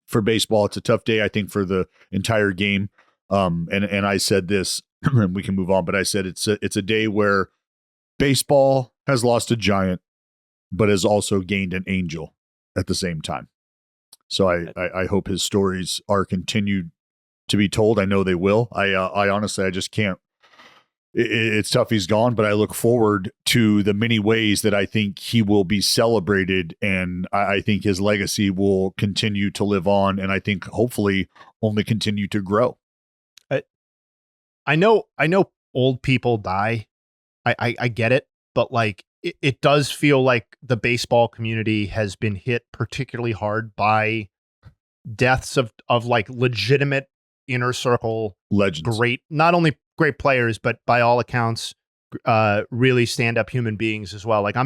for baseball. It's a tough day, I think, for the entire game. And I said this, and we can move on, but I said it's a day where baseball has lost a giant, but has also gained an angel at the same time. So I hope his stories are continued to be told. I know they will. I honestly, I just can't. It's tough he's gone, but I look forward to the many ways that I think he will be celebrated, and I think his legacy will continue to live on, and I think hopefully only continue to grow. I know old people die. I get it, but like it does feel like the baseball community has been hit particularly hard by deaths of like legitimate inner circle Legends. great, not only great players, but by all accounts, really stand-up human beings as well. Like I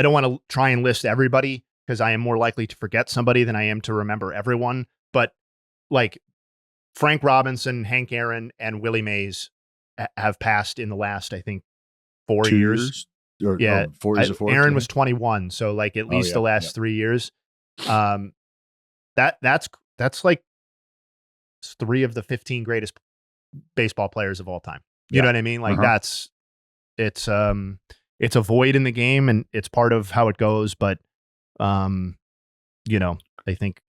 don't want to try and list everybody because I am more likely to forget somebody than I am to remember everyone. But like Frank Robinson, Hank Aaron, and Willie Mays have passed in the last, I think, 4 years. Or, yeah. 4 years before. Aaron was 21. So like at least the last 3 years. That's like 3 of the 15 greatest baseball players of all time. You know what I mean? Like it's a void in the game, and it's part of how it goes. But, I think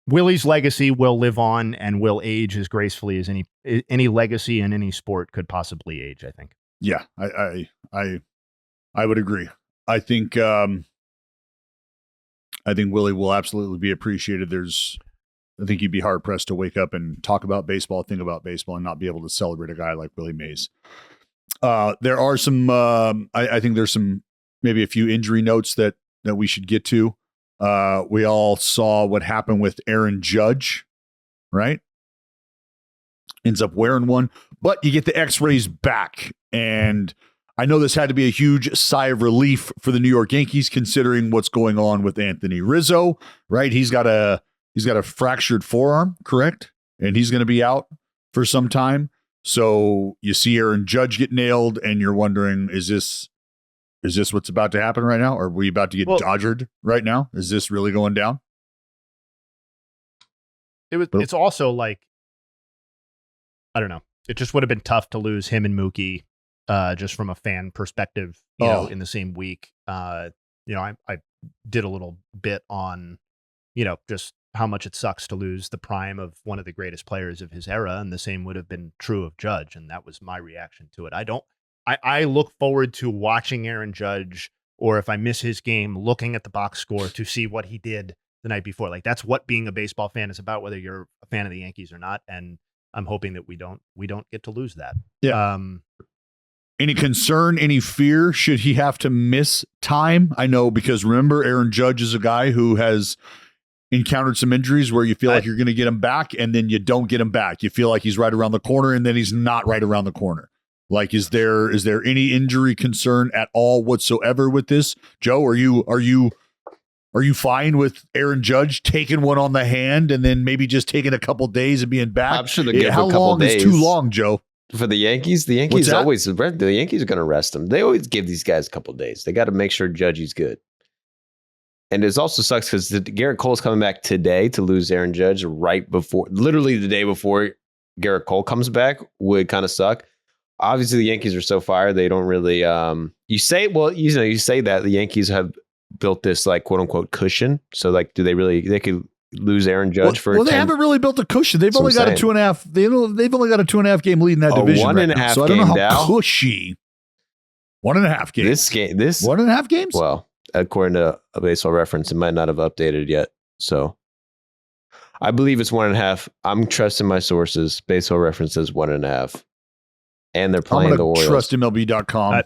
Willie's legacy will live on and will age as gracefully as any legacy in any sport could possibly age, I think. Yeah, I would agree. I think Willie will absolutely be appreciated. I think you'd be hard pressed to wake up and talk about baseball, think about baseball, and not be able to celebrate a guy like Willie Mays. There are some, I think there's some, maybe a few injury notes that we should get to. We all saw what happened with Aaron Judge, right? Ends up wearing one, but you get the x-rays back. And I know this had to be a huge sigh of relief for the New York Yankees, considering what's going on with Anthony Rizzo, right? He's got a fractured forearm, correct? And he's going to be out for some time. So you see Aaron Judge get nailed, and you're wondering, is this what's about to happen right now? Or are we about to get dodgered right now? Is this really going down? It's also like, I don't know. It just would have been tough to lose him and Mookie, just from a fan perspective, in the same week. I did a little bit on, just how much it sucks to lose the prime of one of the greatest players of his era. And the same would have been true of Judge. And that was my reaction to it. I look forward to watching Aaron Judge, or if I miss his game, looking at the box score to see what he did the night before. Like that's what being a baseball fan is about, whether you're a fan of the Yankees or not. And I'm hoping that we don't get to lose that. Yeah. Any concern, any fear, should he have to miss time? I know, because remember, Aaron Judge is a guy who has encountered some injuries where you feel like you're going to get him back, and then you don't get him back. You feel like he's right around the corner, and then he's not right around the corner. Like, is there any injury concern at all whatsoever with this? Joe, are you fine with Aaron Judge taking one on the hand and then maybe just taking a couple days and being back? I'm sure they'll give How a couple long days. is too long, Joe? For the Yankees, the Yankees are going to rest them. They always give these guys a couple of days. They got to make sure Judge is good. And it also sucks because Garrett Cole's coming back today to lose Aaron Judge literally the day before Garrett Cole comes back would kind of suck. Obviously, the Yankees are so fire. They don't really, you say that the Yankees have built this like quote unquote cushion. So like, they could lose Aaron Judge for they haven't really built a cushion. They've only got a 2.5. They've only got a 2.5 game lead in that division. 1.5 right, so I don't know how cushy. 1.5 games. This 1.5 games. Well, according to a Baseball Reference, it might not have updated yet. So I believe it's 1.5. I'm trusting my sources. Baseball Reference says 1.5, and they're playing the Orioles. Trust MLB.com.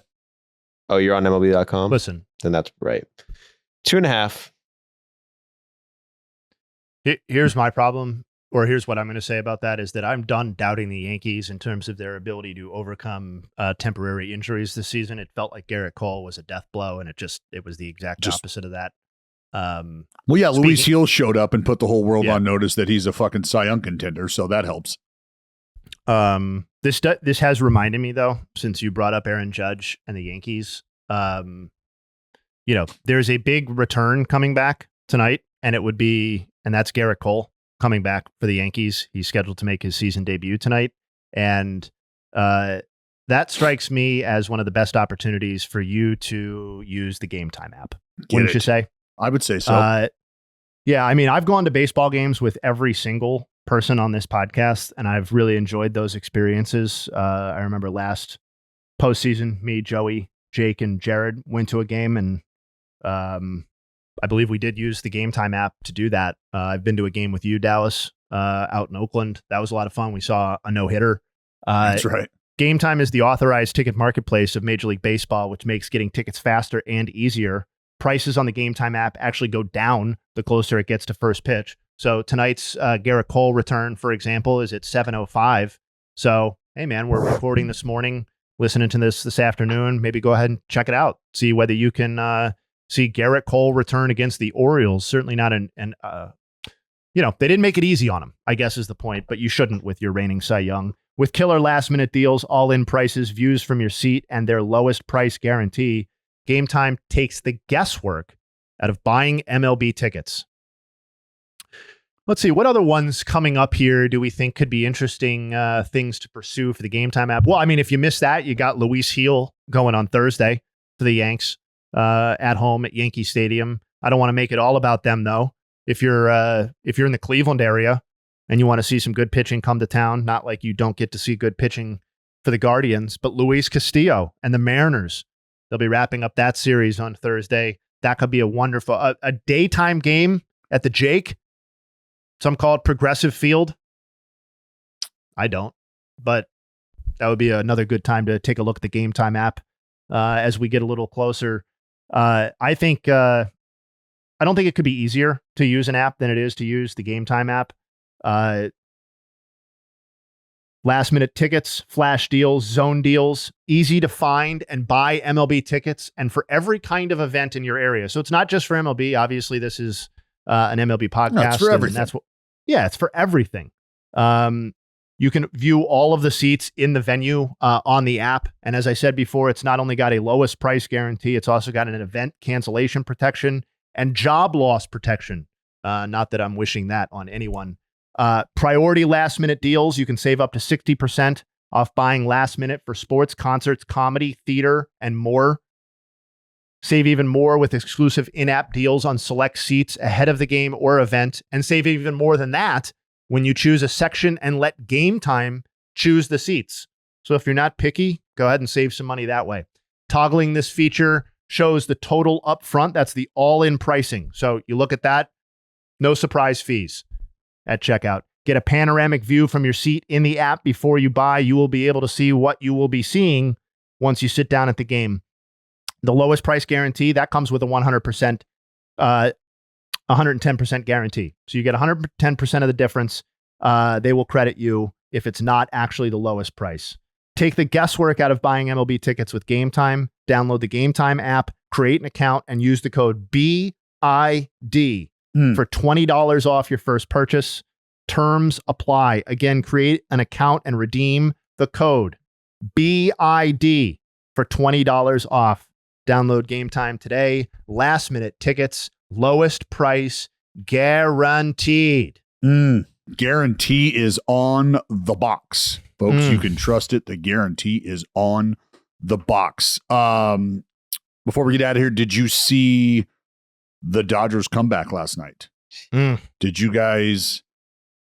Oh, you're on MLB.com. Listen, then that's right. 2.5. Here's my problem. or here's what I'm going to say about that is that I'm done doubting the Yankees in terms of their ability to overcome temporary injuries this season. It felt like Garrett Cole was a death blow, and it was the exact opposite of that. Well, yeah, Luis Heel showed up and put the whole world on notice that he's a fucking Cy Young contender, so that helps. This has reminded me, though, since you brought up Aaron Judge and the Yankees, there's a big return coming back tonight, and that's Garrett Cole coming back for the Yankees. He's scheduled to make his season debut tonight, and that strikes me as one of the best opportunities for you to use the Game Time app. Wouldn't you say? I would say so. Yeah, I mean, I've gone to baseball games with every single person on this podcast, and I've really enjoyed those experiences. I remember last postseason, me, Joey, Jake, and Jared went to a game, and I believe we did use the Game Time app to do that. I've been to a game with you, Dallas, out in Oakland. That was a lot of fun. We saw a no-hitter. That's right. Game Time is the authorized ticket marketplace of Major League Baseball, which makes getting tickets faster and easier. Prices on the Game Time app actually go down the closer it gets to first pitch. So tonight's Garrett Cole return, for example, is at 7:05. So, hey, man, we're recording this morning, listening to this afternoon. Maybe go ahead and check it out. See whether you can see Garrett Cole return against the Orioles. Certainly not they didn't make it easy on him, I guess is the point, but you shouldn't with your reigning Cy Young. With killer last-minute deals, all-in prices, views from your seat, and their lowest price guarantee, Game Time takes the guesswork out of buying MLB tickets. Let's see, what other ones coming up here do we think could be interesting things to pursue for the Game Time app? Well, I mean, if you missed that, you got Luis Heel going on Thursday for the Yanks at home at Yankee Stadium. I don't want to make it all about them, though. If you're in the Cleveland area and you want to see some good pitching come to town, not like you don't get to see good pitching for the Guardians, but Luis Castillo and the Mariners, they'll be wrapping up that series on Thursday. That could be a wonderful a daytime game at the Jake. Some call it Progressive Field. I don't, but that would be another good time to take a look at the Game Time app as we get a little closer. I don't think it could be easier to use an app than it is to use the Game Time app. Last minute tickets, flash deals, zone deals, easy to find and buy MLB tickets, and for every kind of event in your area. So it's not just for MLB. Obviously, this is an MLB podcast. No, it's for everything. It's for everything. You can view all of the seats in the venue on the app. And as I said before, it's not only got a lowest price guarantee, it's also got an event cancellation protection and job loss protection. Not that I'm wishing that on anyone. Priority last minute deals. You can save up to 60% off buying last minute for sports, concerts, comedy, theater, and more. Save even more with exclusive in-app deals on select seats ahead of the game or event, and save even more than that when you choose a section and let Game Time choose the seats. So if you're not picky, go ahead and save some money that way. Toggling this feature shows the total up front. That's the all-in pricing. So you look at that, no surprise fees at checkout. Get a panoramic view from your seat in the app before you buy. You will be able to see what you will be seeing once you sit down at the game. The lowest price guarantee, that comes with a 110% guarantee. So you get 110% of the difference. They will credit you if it's not actually the lowest price. Take the guesswork out of buying MLB tickets with Game Time. Download the Game Time app, create an account, and use the code BID for $20 off your first purchase. Terms apply. Again, create an account and redeem the code BID for $20 off. Download Game Time today. Last minute tickets, lowest price guaranteed. Guarantee is on the box, folks. You can trust it. The guarantee is on the box. Before we get out of here, did you see the Dodgers comeback last night? Did you guys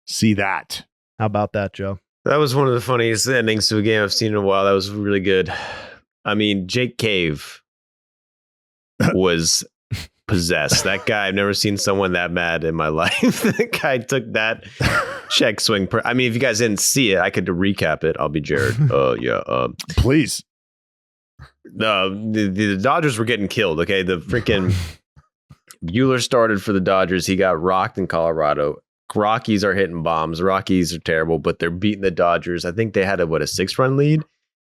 see that? How about that, Joe? That was one of the funniest endings to a game I've seen in a while. That was really good. I mean, Jake Cave was possessed. That guy, I've never seen someone that mad in my life. That guy took that check swing. I mean, if you guys didn't see it, I could recap it. I'll be Jared. Please. The Dodgers were getting killed. Okay. The freaking Bueller started for the Dodgers. He got rocked in Colorado. Rockies are hitting bombs. Rockies are terrible, but they're beating the Dodgers. I think they had a 6-run lead.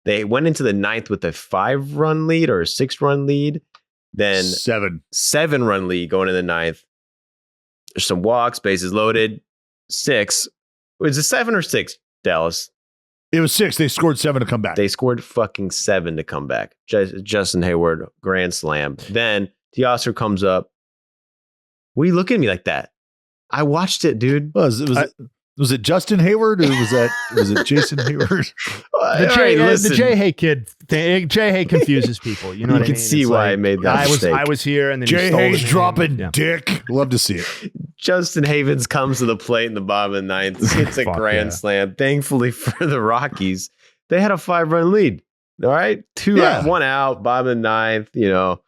They went into the ninth with a 5-run lead or a 6-run lead. Then 7-run lead going in the ninth. There's some walks, bases loaded. 6. Was it 7 or 6, Dallas? It was 6. They scored 7 to come back. They scored fucking 7 to come back. Justin Hayward, grand slam. Then Teoscar comes up. What are you looking at me like that? I watched it, dude. Was it Justin Hayward or was it Jason Hayward? The Jayhay kid thing. Jayhay confuses people. You know what I mean? You can see why I made that mistake. I was here, and then Jayhay's dropping dick. Love to see it. Justin Havens comes to the plate in the bottom of the ninth. Hits a grand slam. Thankfully for the Rockies, they had a 5-run lead. All right, 1 out, bottom of the ninth. You know.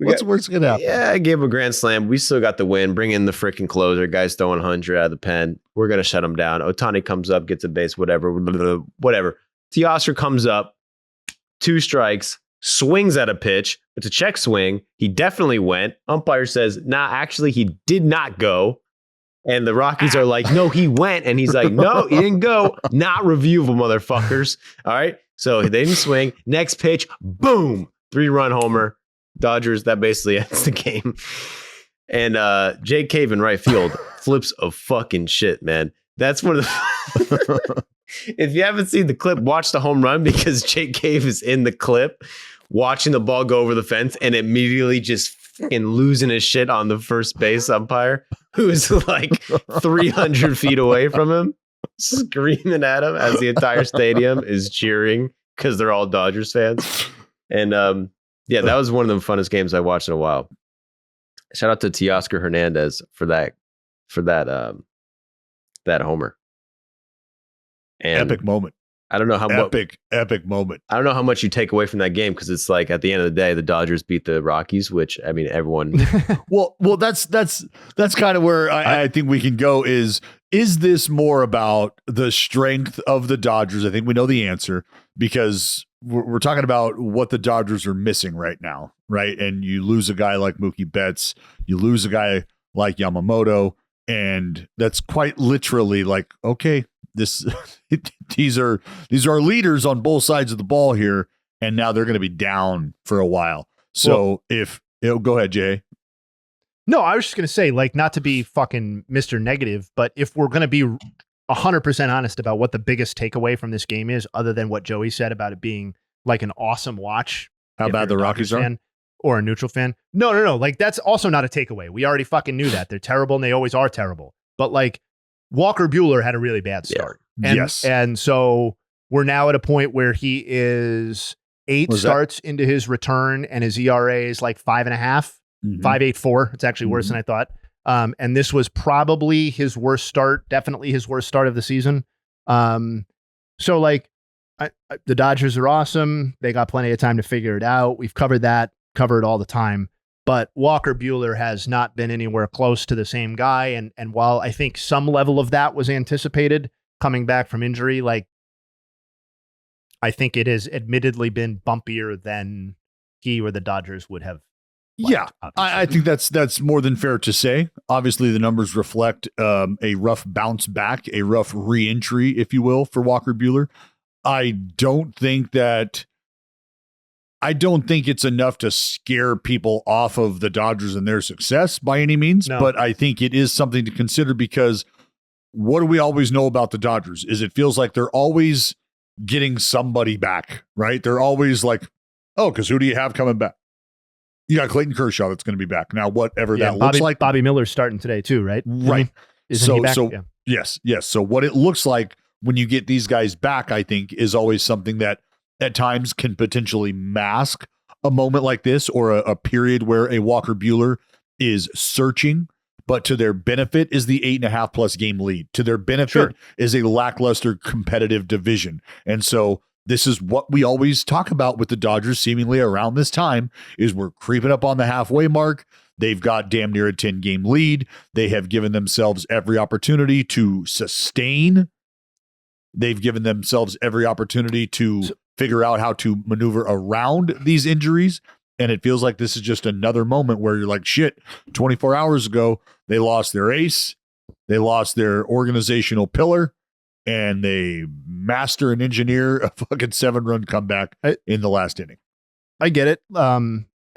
What's going to happen? Yeah, I gave him a grand slam. We still got the win. Bring in the freaking closer. Guys throwing 100 out of the pen. We're going to shut him down. Ohtani comes up, gets a base, whatever. Teoscar comes up, 2 strikes, swings at a pitch. It's a check swing. He definitely went. Umpire says, nah, actually, he did not go. And the Rockies are like, no, he went. And he's like, no, he didn't go. Not reviewable, motherfuckers. All right. So they didn't swing. Next pitch, boom, 3-run homer. Dodgers, that basically ends the game. And Jake Cave in right field flips a fucking shit, man. That's one of the... If you haven't seen the clip, watch the home run because Jake Cave is in the clip watching the ball go over the fence and immediately just fucking losing his shit on the first base umpire who is like 300 feet away from him, screaming at him as the entire stadium is cheering because they're all Dodgers fans. And yeah, that was one of the funnest games I watched in a while. Shout out to Teoscar Hernandez for that homer. And epic moment. I don't know how epic moment. I don't know how much you take away from that game because it's like at the end of the day, the Dodgers beat the Rockies, which I mean everyone. well, that's kind of where I think we can go. Is this more about the strength of the Dodgers? I think we know the answer because we're talking about what the Dodgers are missing right now, right? And you lose a guy like Mookie Betts, you lose a guy like Yamamoto, and that's quite literally like, okay, these are leaders on both sides of the ball here, and now they're going to be down for a while. So go ahead, Jay. No, I was just going to say, like, not to be fucking Mr. Negative, but if we're going to be 100% honest about what the biggest takeaway from this game is, other than what Joey said about it being like an awesome watch. How bad the Rockies are? Or a neutral fan. No. Like, that's also not a takeaway. We already fucking knew that. They're terrible and they always are terrible. But like, Walker Buehler had a really bad start. Yeah. And so we're now at a point where he is 8 starts into his return and his ERA is like 5.5, 5.84. It's actually worse than I thought. And this was probably his worst start, definitely his worst start of the season. So like the Dodgers are awesome. They got plenty of time to figure it out. We've covered it all the time. But Walker Buehler has not been anywhere close to the same guy. And while I think some level of that was anticipated coming back from injury, like I think it has admittedly been bumpier than he or the Dodgers would have. Yeah, I think that's more than fair to say. Obviously, the numbers reflect a rough bounce back, a rough re-entry, if you will, for Walker Buehler. I don't think it's enough to scare people off of the Dodgers and their success by any means, but I think it is something to consider because what do we always know about the Dodgers is it feels like they're always getting somebody back, right? They're always like, oh, because who do you have coming back? You got Clayton Kershaw that's going to be back. Now, whatever that looks like. Bobby Miller's starting today too, right? Right. Isn't he back? Yes. So what it looks like when you get these guys back, I think, is always something that at times can potentially mask a moment like this or a period where a Walker Buehler is searching, but to their benefit is the 8.5+ game lead. To their benefit is a lackluster competitive division. And so this is what we always talk about with the Dodgers seemingly around this time is we're creeping up on the halfway mark. They've got damn near a 10-game lead. They have given themselves every opportunity to sustain. They've given themselves every opportunity to figure out how to maneuver around these injuries. And it feels like this is just another moment where you're like, shit, 24 hours ago, they lost their ace. They lost their organizational pillar, and they master and engineer a fucking 7-run comeback in the last inning. I get it.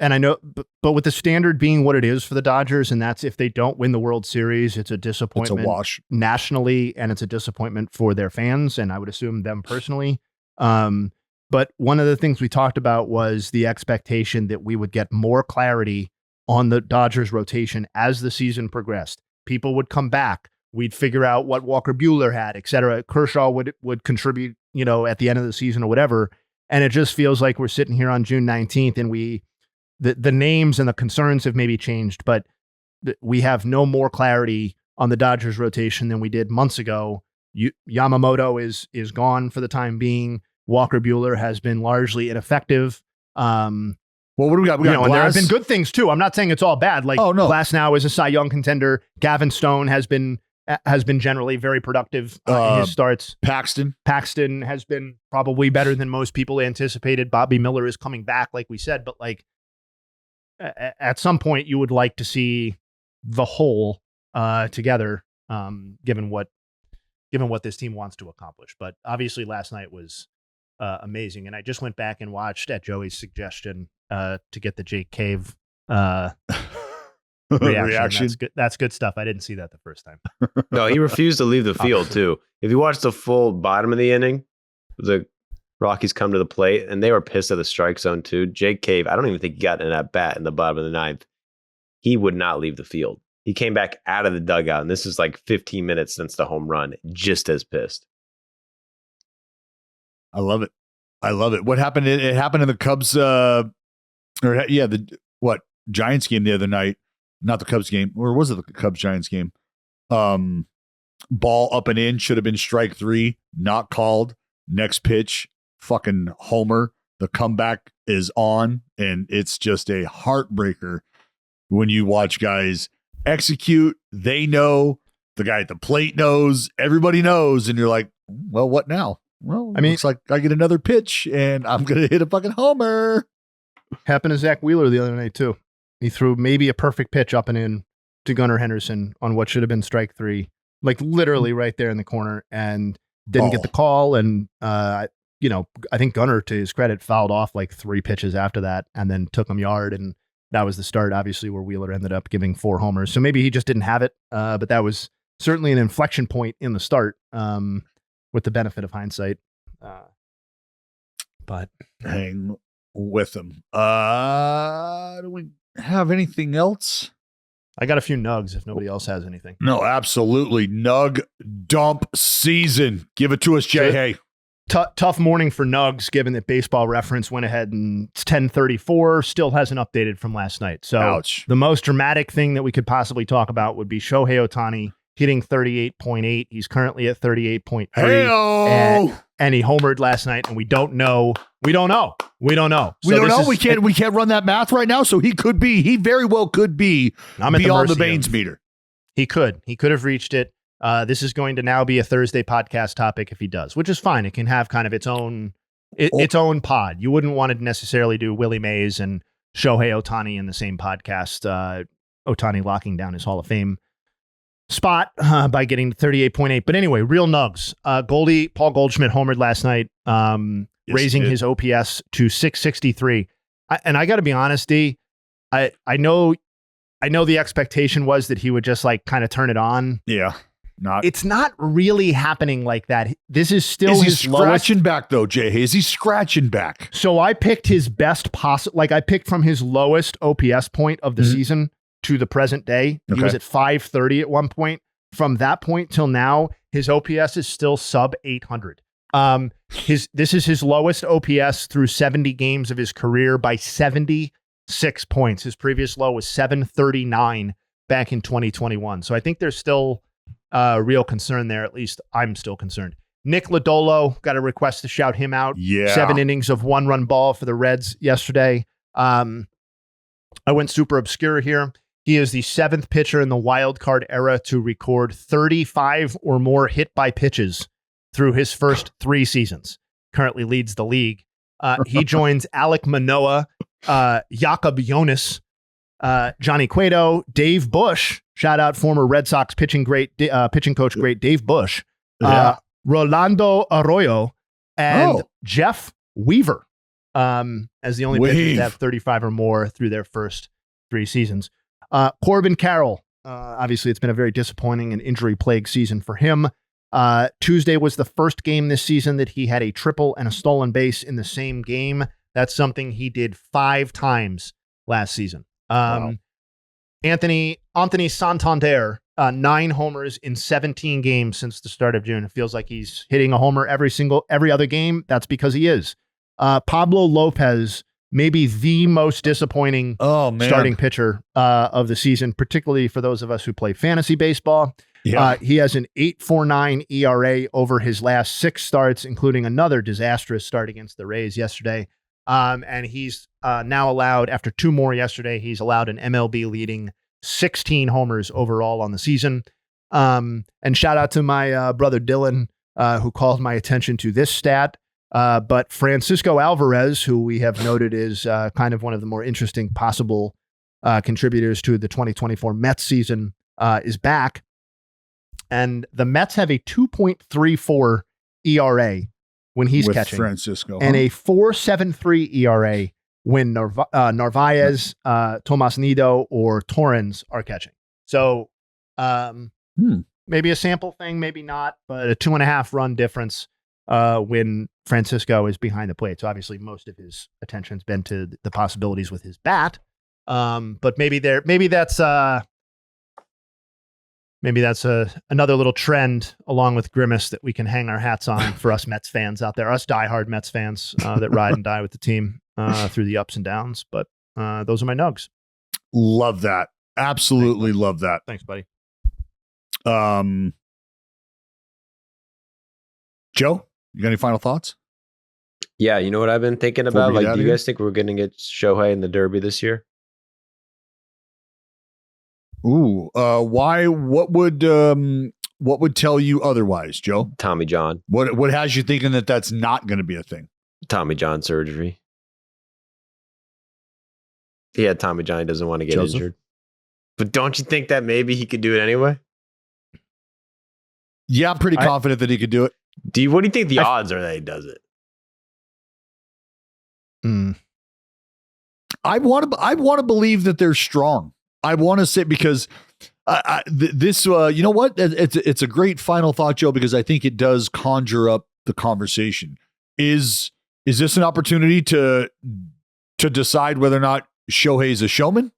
And I know, but with the standard being what it is for the Dodgers, and that's if they don't win the World Series, it's a disappointment. It's a wash nationally, and it's a disappointment for their fans, and I would assume them personally. But one of the things we talked about was the expectation that we would get more clarity on the Dodgers rotation as the season progressed. People would come back. We'd figure out what Walker Buehler had, et cetera. Kershaw would contribute, at the end of the season or whatever. And it just feels like we're sitting here on June 19th and the names and the concerns have maybe changed, but we have no more clarity on the Dodgers rotation than we did months ago. Yamamoto is gone for the time being. Walker Buehler has been largely ineffective. Well, what do we got? We got and there have been good things too. I'm not saying it's all bad. Like Glass now is a Cy Young contender. Gavin Stone has been generally very productive in his starts. Paxton has been probably better than most people anticipated. Bobby Miller is coming back, like we said, but like at some point you would like to see the whole together, given what this team wants to accomplish. But obviously last night was amazing. And I just went back and watched at Joey's suggestion to get the Jake Cave reaction. That's good stuff. I didn't see that the first time. No, he refused to leave the field too. If you watch the full bottom of the inning, the Rockies come to the plate and they were pissed at the strike zone too. Jake Cave, I don't even think he got an at bat in the bottom of the ninth. He would not leave the field. He came back out of the dugout, and this is like 15 minutes since the home run, just as pissed. I love it. What happened? It happened in the Cubs, Giants game the other night. Not the Cubs game, or was it the Cubs Giants game? Ball up and in, should have been strike 3, not called. Next pitch, fucking homer. The comeback is on, and it's just a heartbreaker when you watch guys execute. They know, the guy at the plate knows, everybody knows, and you're like, well, what now? Well, looks like I get another pitch and I'm gonna hit a fucking homer. Happened to Zach Wheeler the other night too. He threw maybe a perfect pitch up and in to Gunnar Henderson on what should have been strike 3, like literally right there in the corner, and didn't get the call. And I think Gunnar, to his credit, fouled off like 3 pitches after that and then took him yard, and that was the start, obviously, where Wheeler ended up giving 4 homers. So maybe he just didn't have it, but that was certainly an inflection point in the start, with the benefit of hindsight. But hang with him. Do we have anything else? I got a few nugs if nobody else has anything. No, absolutely. Nug dump season. Give it to us, Jayhay. Tough morning for Nuggs, given that Baseball Reference went ahead and it's 10:34, still hasn't updated from last night. So ouch. The most dramatic thing that we could possibly talk about would be Shohei Ohtani hitting 38.8. He's currently at 38.3. And he homered last night, and we don't know. We don't know. We don't know. We can't run that math right now. So he very well could be beyond the Baines meter. He could have reached it. This is going to now be a Thursday podcast topic if he does, which is fine. It can have kind of its own pod. You wouldn't want to necessarily do Willie Mays and Shohei Ohtani in the same podcast. Ohtani locking down his Hall of Fame spot by getting to 38.8. But anyway, real nugs. Paul Goldschmidt homered last night, raising his OPS to 663. And I got to be honest, D, I know the expectation was that he would just like kind of turn it on. Yeah. It's not really happening like that. This is still his scratching back though, Jayhay. Is he scratching back? So I picked his best possible. Like I picked from his lowest OPS point of the season to the present day. He was at 530 at one point. From that point till now, his OPS is still sub 800. This is his lowest OPS through 70 games of his career by 76 points. His previous low was 739 back in 2021. So I think there's still real concern there. At least I'm still concerned. Nick Lodolo, got a request to shout him out. Yeah. 7 innings of 1-run ball for the Reds yesterday. I went super obscure here. He is the 7th pitcher in the wild card era to record 35 or more hit by pitches through his first 3 seasons. Currently leads the league. He joins Alek Manoah, Jakob Jonas, Johnny Cueto, Dave Bush, Shout out former Red Sox pitching coach great Dave Bush, Rolando Arroyo, and Jeff Weaver as the only pitchers to have 35 or more through their first 3 seasons. Corbin Carroll, obviously it's been a very disappointing and injury-plagued season for him. Tuesday was the first game this season that he had a triple and a stolen base in the same game. That's something he did 5 times last season. Anthony Santander, 9 homers in 17 games since the start of June. It feels like he's hitting a homer every other game. That's because he is. Pablo Lopez, maybe the most disappointing starting pitcher of the season, particularly for those of us who play fantasy baseball. Yeah. He has an 8.49 ERA over his last 6 starts, including another disastrous start against the Rays yesterday. And he's now allowed, after 2 more yesterday, he's allowed an MLB leading 16 homers overall on the season. And shout out to my brother Dylan, who called my attention to this stat. But Francisco Alvarez, who we have noted is kind of one of the more interesting possible contributors to the 2024 Mets season, is back. And the Mets have a 2.34 ERA when he's with catching, Francisco, and a 4.73 ERA when Narvaez, Tomas Nido, or Torrens are catching. So maybe a sample thing, maybe not, but a 2.5 run difference when Francisco is behind the plate. So obviously most of his attention's been to the possibilities with his bat. But maybe that's another little trend along with Grimace that we can hang our hats on for us Mets fans out there, us diehard Mets fans that ride and die with the team through the ups and downs. But those are my Nuggs. Love that. Absolutely love that. Thanks, buddy. Joe, you got any final thoughts? Yeah, you know what I've been thinking about? Like, do you guys think we're going to get Shohei in the Derby this year? Ooh, why? What would tell you otherwise, Joe? Tommy John. What has you thinking that that's not going to be a thing? Tommy John surgery. He had Tommy John. He doesn't want to get injured. But don't you think that maybe he could do it anyway? Yeah, I'm pretty confident that he could do it. What do you think the odds are that he does it? I want to believe that they're strong. I want to say, because this, you know what? It's a great final thought, Joe, because I think it does conjure up the conversation. Is this an opportunity to decide whether or not Shohei's a showman,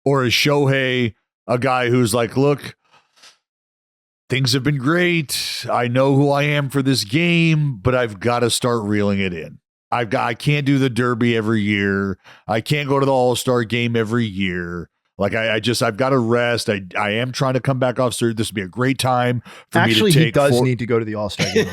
or is Shohei a guy who's like, look, things have been great. I know who I am for this game, but I've got to start reeling it in. I can't do the Derby every year. I can't go to the All-Star game every year. Like I've got to rest. I am trying to come back off surgery. This would be a great time for me to take. He does need to go to the All-Star game.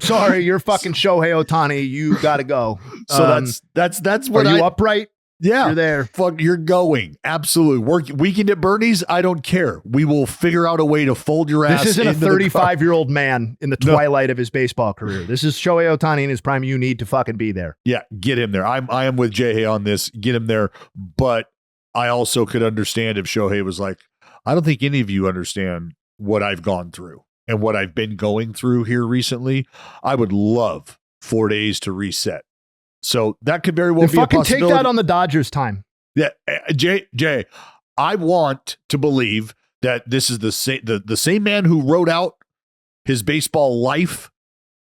Sorry, you're fucking Shohei Ohtani. You got to go. So that's what are you upright? Yeah, you're there. Fuck, you're going. Absolutely. Weekend at Bernie's, I don't care. We will figure out a way to fold your ass. This isn't a 35-year-old man in the twilight of his baseball career. This is Shohei Ohtani in his prime. You need to fucking be there. Yeah, get him there. I am with Jayhay on this. Get him there. But I also could understand if Shohei was like, I don't think any of you understand what I've gone through and what I've been going through here recently. I would love 4 days to reset. So that could very well be a possibility. Take that on the Dodgers time. Yeah, Jay, I want to believe that this is the same man who wrote out his baseball life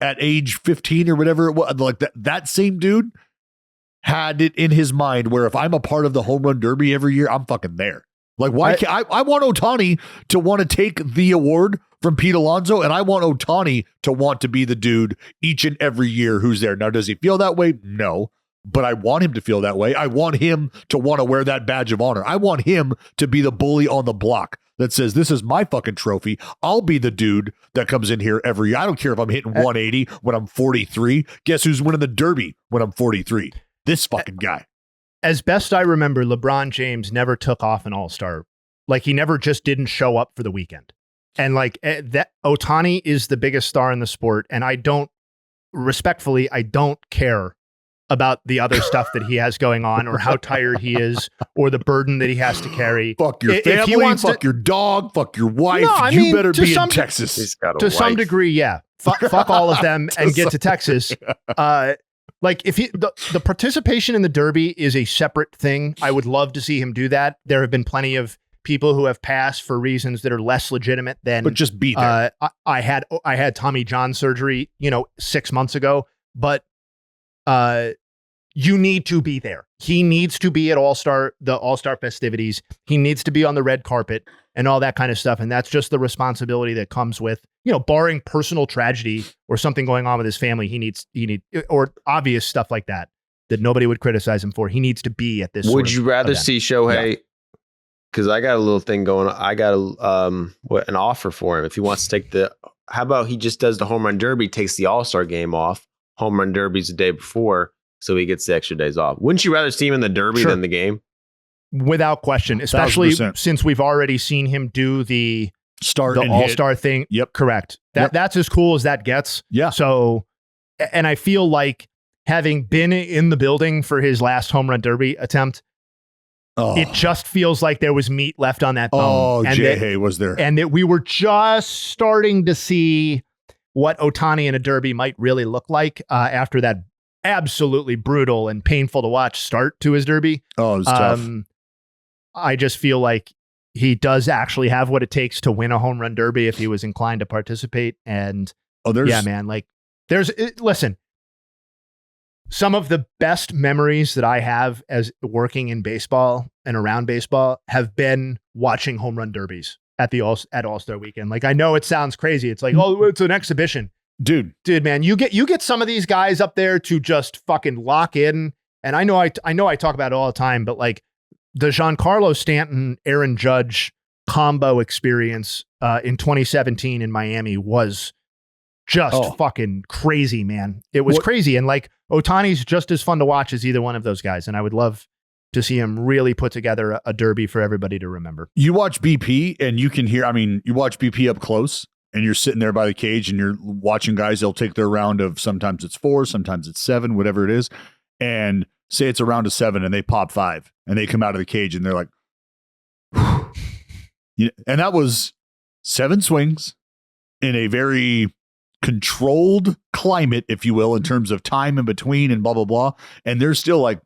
at age 15 or whatever it was. Like that same dude had it in his mind where if I'm a part of the home run derby every year, I'm fucking there. Like, why can't I want Ohtani to want to take the award from Pete Alonso, and I want Ohtani to want to be the dude each and every year who's there. Now, does he feel that way? No, but I want him to feel that way. I want him to want to wear that badge of honor. I want him to be the bully on the block that says, this is my fucking trophy. I'll be the dude that comes in here every year. I don't care if I'm hitting 180 when I'm 43. Guess who's winning the Derby when I'm 43? This fucking guy. As best I remember, LeBron James never took off an All-Star. Like, he never just didn't show up for the weekend. And like that, Ohtani is the biggest star in the sport. And I don't care about the other stuff that he has going on, or how tired he is, or the burden that he has to carry. Fuck your family, fuck your dog, fuck your wife. No, I mean, better be in Texas. To some degree, yeah. Fuck all of them and get to Texas. Like if the participation in the Derby is a separate thing, I would love to see him do that. There have been plenty of people who have passed for reasons that are less legitimate than. But just be there. I had Tommy John surgery, 6 months ago, but you need to be there. He needs to be at the All-Star festivities. He needs to be on the red carpet and all that kind of stuff. And that's just the responsibility that comes with, barring personal tragedy or something going on with his family. He needs, or obvious stuff like that nobody would criticize him for. He needs to be at this. Would you rather see Shohei? Because I got a little thing going on. I got an offer for him. If he wants to take how about he just does the home run derby, takes the All-Star game off. Home run derby's the day before, so he gets the extra days off. Wouldn't you rather see him in the derby than the game? Without question, especially 1,000%. Since we've already seen him do the and All-Star thing. Yep. Correct. That's as cool as that gets. Yeah. So, and I feel like having been in the building for his last home run derby attempt, it just feels like there was meat left on that bone. Oh, Jayhay was there. And that we were just starting to see what Ohtani in a derby might really look like after that absolutely brutal and painful to watch start to his derby. Oh, it was tough. I just feel like he does actually have what it takes to win a home run derby if he was inclined to participate. And listen, some of the best memories that I have as working in baseball and around baseball have been watching home run derbies at All-Star Weekend. Like, I know it sounds crazy. It's like, oh, it's an exhibition. Dude, man, you get some of these guys up there to just fucking lock in. And I know I talk about it all the time, but like the Giancarlo Stanton, Aaron Judge combo experience in 2017 in Miami was just fucking crazy, man. It was crazy. And like Ohtani's just as fun to watch as either one of those guys. And I would love to see him really put together a derby for everybody to remember. You watch BP and you can hear, you watch BP up close and you're sitting there by the cage and you're watching guys. They'll take their round of, sometimes it's 4, sometimes it's 7, whatever it is. And say it's a round of 7 and they pop 5 and they come out of the cage and they're like, and that was 7 swings in a very controlled climate, if you will, in terms of time in between and blah, blah, blah. And they're still like,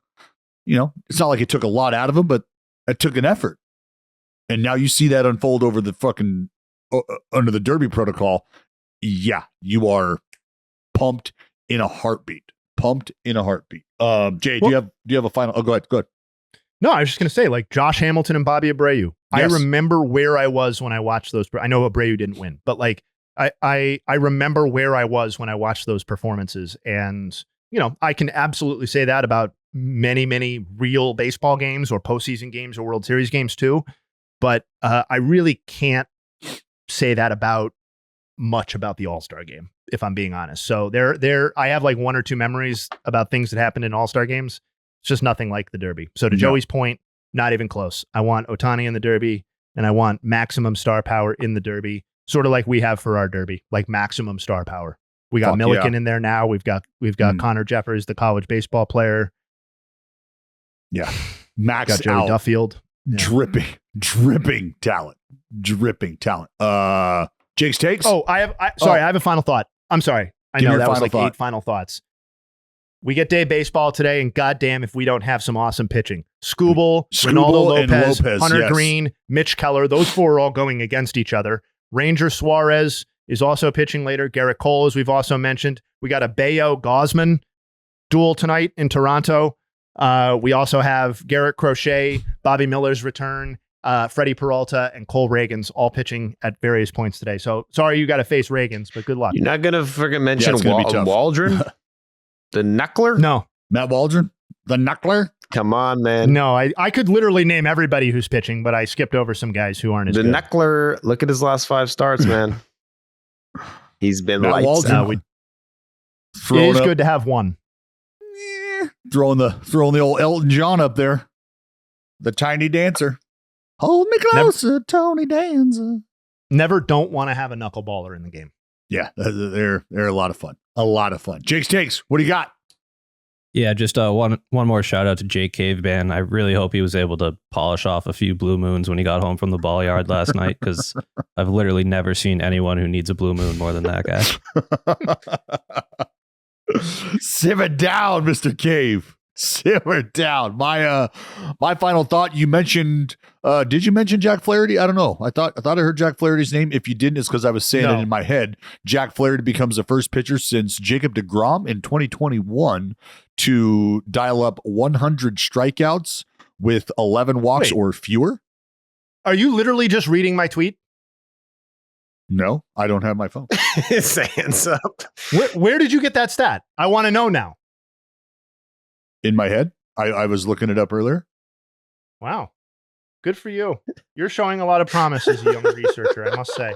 it's not like it took a lot out of them, but it took an effort. And now you see that unfold over the fucking under the Derby protocol. Yeah, you are pumped in a heartbeat. Jay, do you have a final? Oh, go ahead. No, I was just going to say, like Josh Hamilton and Bobby Abreu. Yes. I remember where I was when I watched those. I know Abreu didn't win, but like I remember where I was when I watched those performances. And, I can absolutely say that about many, many real baseball games or postseason games or World Series games too. But I really can't say that about much about the All-Star game, if I'm being honest. So I have like 1 or 2 memories about things that happened in All-Star games. It's just nothing like the Derby. So to Joey's point, not even close. I want Ohtani in the Derby and I want maximum star power in the Derby, sort of like we have for our Derby, like maximum star power. We got Milliken in there now. We've got Connor Jeffers, the college baseball player. Yeah. Max got Joey out. Duffield. Yeah. Dripping talent. Jake's takes. Oh, I have a final thought. I'm sorry. I know that was like 8 final thoughts. We get day baseball today, and goddamn if we don't have some awesome pitching. Skubal, Ronaldo Lopez, Hunter Green, Mitch Keller. Those 4 are all going against each other. Ranger Suarez is also pitching later. Garrett Cole, as we've also mentioned. We got a Bayo-Gosman duel tonight in Toronto. We also have Garrett Crochet, Bobby Miller's return, Freddie Peralta, and Cole Reagans all pitching at various points today. So sorry you got to face Reagans, but good luck. You're not going to freaking mention Waldron? The Knuckler? No. Matt Waldron? The Knuckler? Come on, man. No, I could literally name everybody who's pitching, but I skipped over some guys who aren't as good. The Knuckler, look at his last 5 starts, man. He's been Matt lights Waldron. out. It is good to have one. Throwing the old Elton John up there. The tiny dancer. Hold me closer, Tony Danza. Never don't want to have a knuckleballer in the game. Yeah, they're a lot of fun. Jake's takes. What do you got? Yeah, just one more shout out to Jake Caveman. I really hope he was able to polish off a few blue moons when he got home from the ball yard last night, because I've literally never seen anyone who needs a blue moon more than that guy. Simmer down, Mr. Cave. Simmer down. My final thought. You mentioned. Did you mention Jack Flaherty? I don't know. I thought I heard Jack Flaherty's name. If you didn't, it's because I was saying it in my head. Jack Flaherty becomes the first pitcher since Jacob deGrom in 2021 to dial up 100 strikeouts with 11 walks or fewer. Are you literally just reading my tweet? No, I don't have my phone. His hands up. Where did you get that stat? I want to know now. In my head. I was looking it up earlier. Wow. Good for you. You're showing a lot of promise as a young researcher, I must say.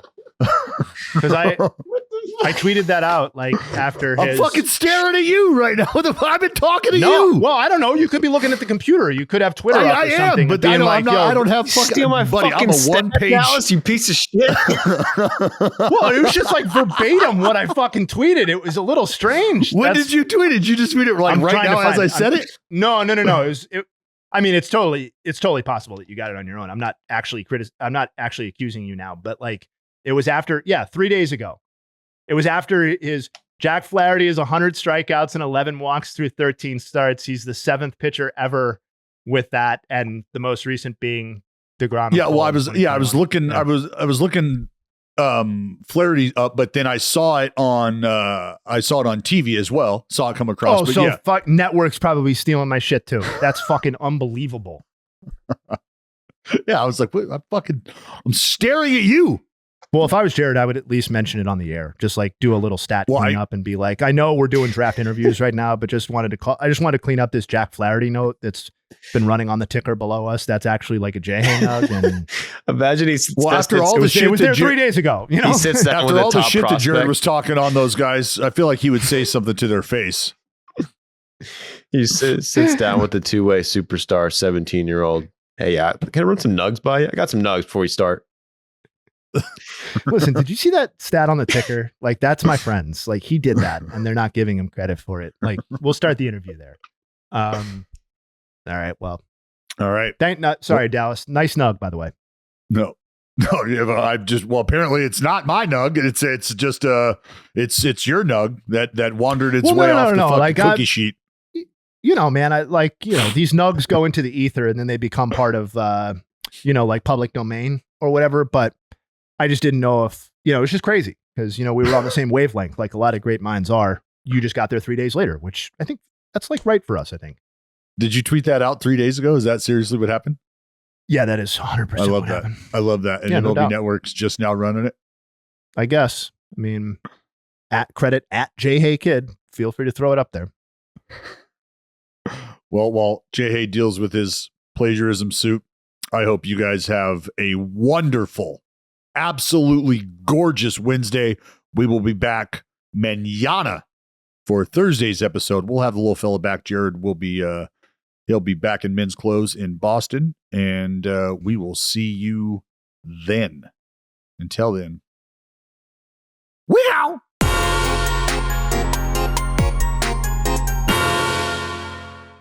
Because I tweeted that out like after I'm fucking staring at you right now. I've been talking to you. Well, I don't know. You could be looking at the computer. You could have Twitter up or something. But I don't have fucking steal my buddy. fucking I'm a one-page. Dallas, you piece of shit. Well, it was just like verbatim what I fucking tweeted. It was a little strange. When did you tweet it? Did you just tweet it like right now as I said it? No. I mean, it's totally possible that you got it on your own. I'm not actually accusing you now, but like it was after 3 days ago. It was after his Jack Flaherty is 100 strikeouts and 11 walks through 13 starts. He's the 7th pitcher ever with that, and the most recent being DeGrom. Yeah, well, I was looking Flaherty up, but then I saw it on TV as well. Saw it come across. Oh, but so fuck, network's probably stealing my shit too. That's fucking unbelievable. Yeah, I was like, I'm staring at you. Well, if I was Jared, I would at least mention it on the air. Just like do a little stat cleanup and be like, I know we're doing draft interviews right now, but I just wanted to clean up this Jack Flaherty note that's been running on the ticker below us. That's actually like a Jayhay Nugg. And imagine after all the shit it was there 3 days ago. You know, he sits down after with all the the top shit that prospect. Jared was talking on those guys, I feel like he would say something to their face. He sits down with the two-way superstar 17-year-old. Hey, can I run some Nuggs by you? I got some Nuggs before we start. Listen, did you see that stat on the ticker? Like, that's my friends. Like, he did that, and they're not giving him credit for it. Like, we'll start the interview there. All right. Well, all right. Sorry, Dallas. Nice Nugg, by the way. No, apparently it's not my Nugg. It's just it's your Nugg that wandered its way off the fucking cookie sheet. You know, man, these Nuggs go into the ether and then they become part of, like public domain or whatever. But I just didn't know if, it's just crazy because, we were on the same wavelength, like a lot of great minds are. You just got there 3 days later, which I think that's like right for us, I think. Did you tweet that out 3 days ago? Is that seriously what happened? Yeah, that is 100% I love what that. happened. I love that. And MLB Network's just now running it. I guess. I mean, credit at Jayhay Kid. Feel free to throw it up there. Well, while Jayhay deals with his plagiarism suit, I hope you guys have a wonderful, absolutely gorgeous Wednesday. We will be back mañana for Thursday's episode. We'll have the little fella back. Jared will be he'll be back in men's clothes in Boston, and we will see you then. Until then, wow.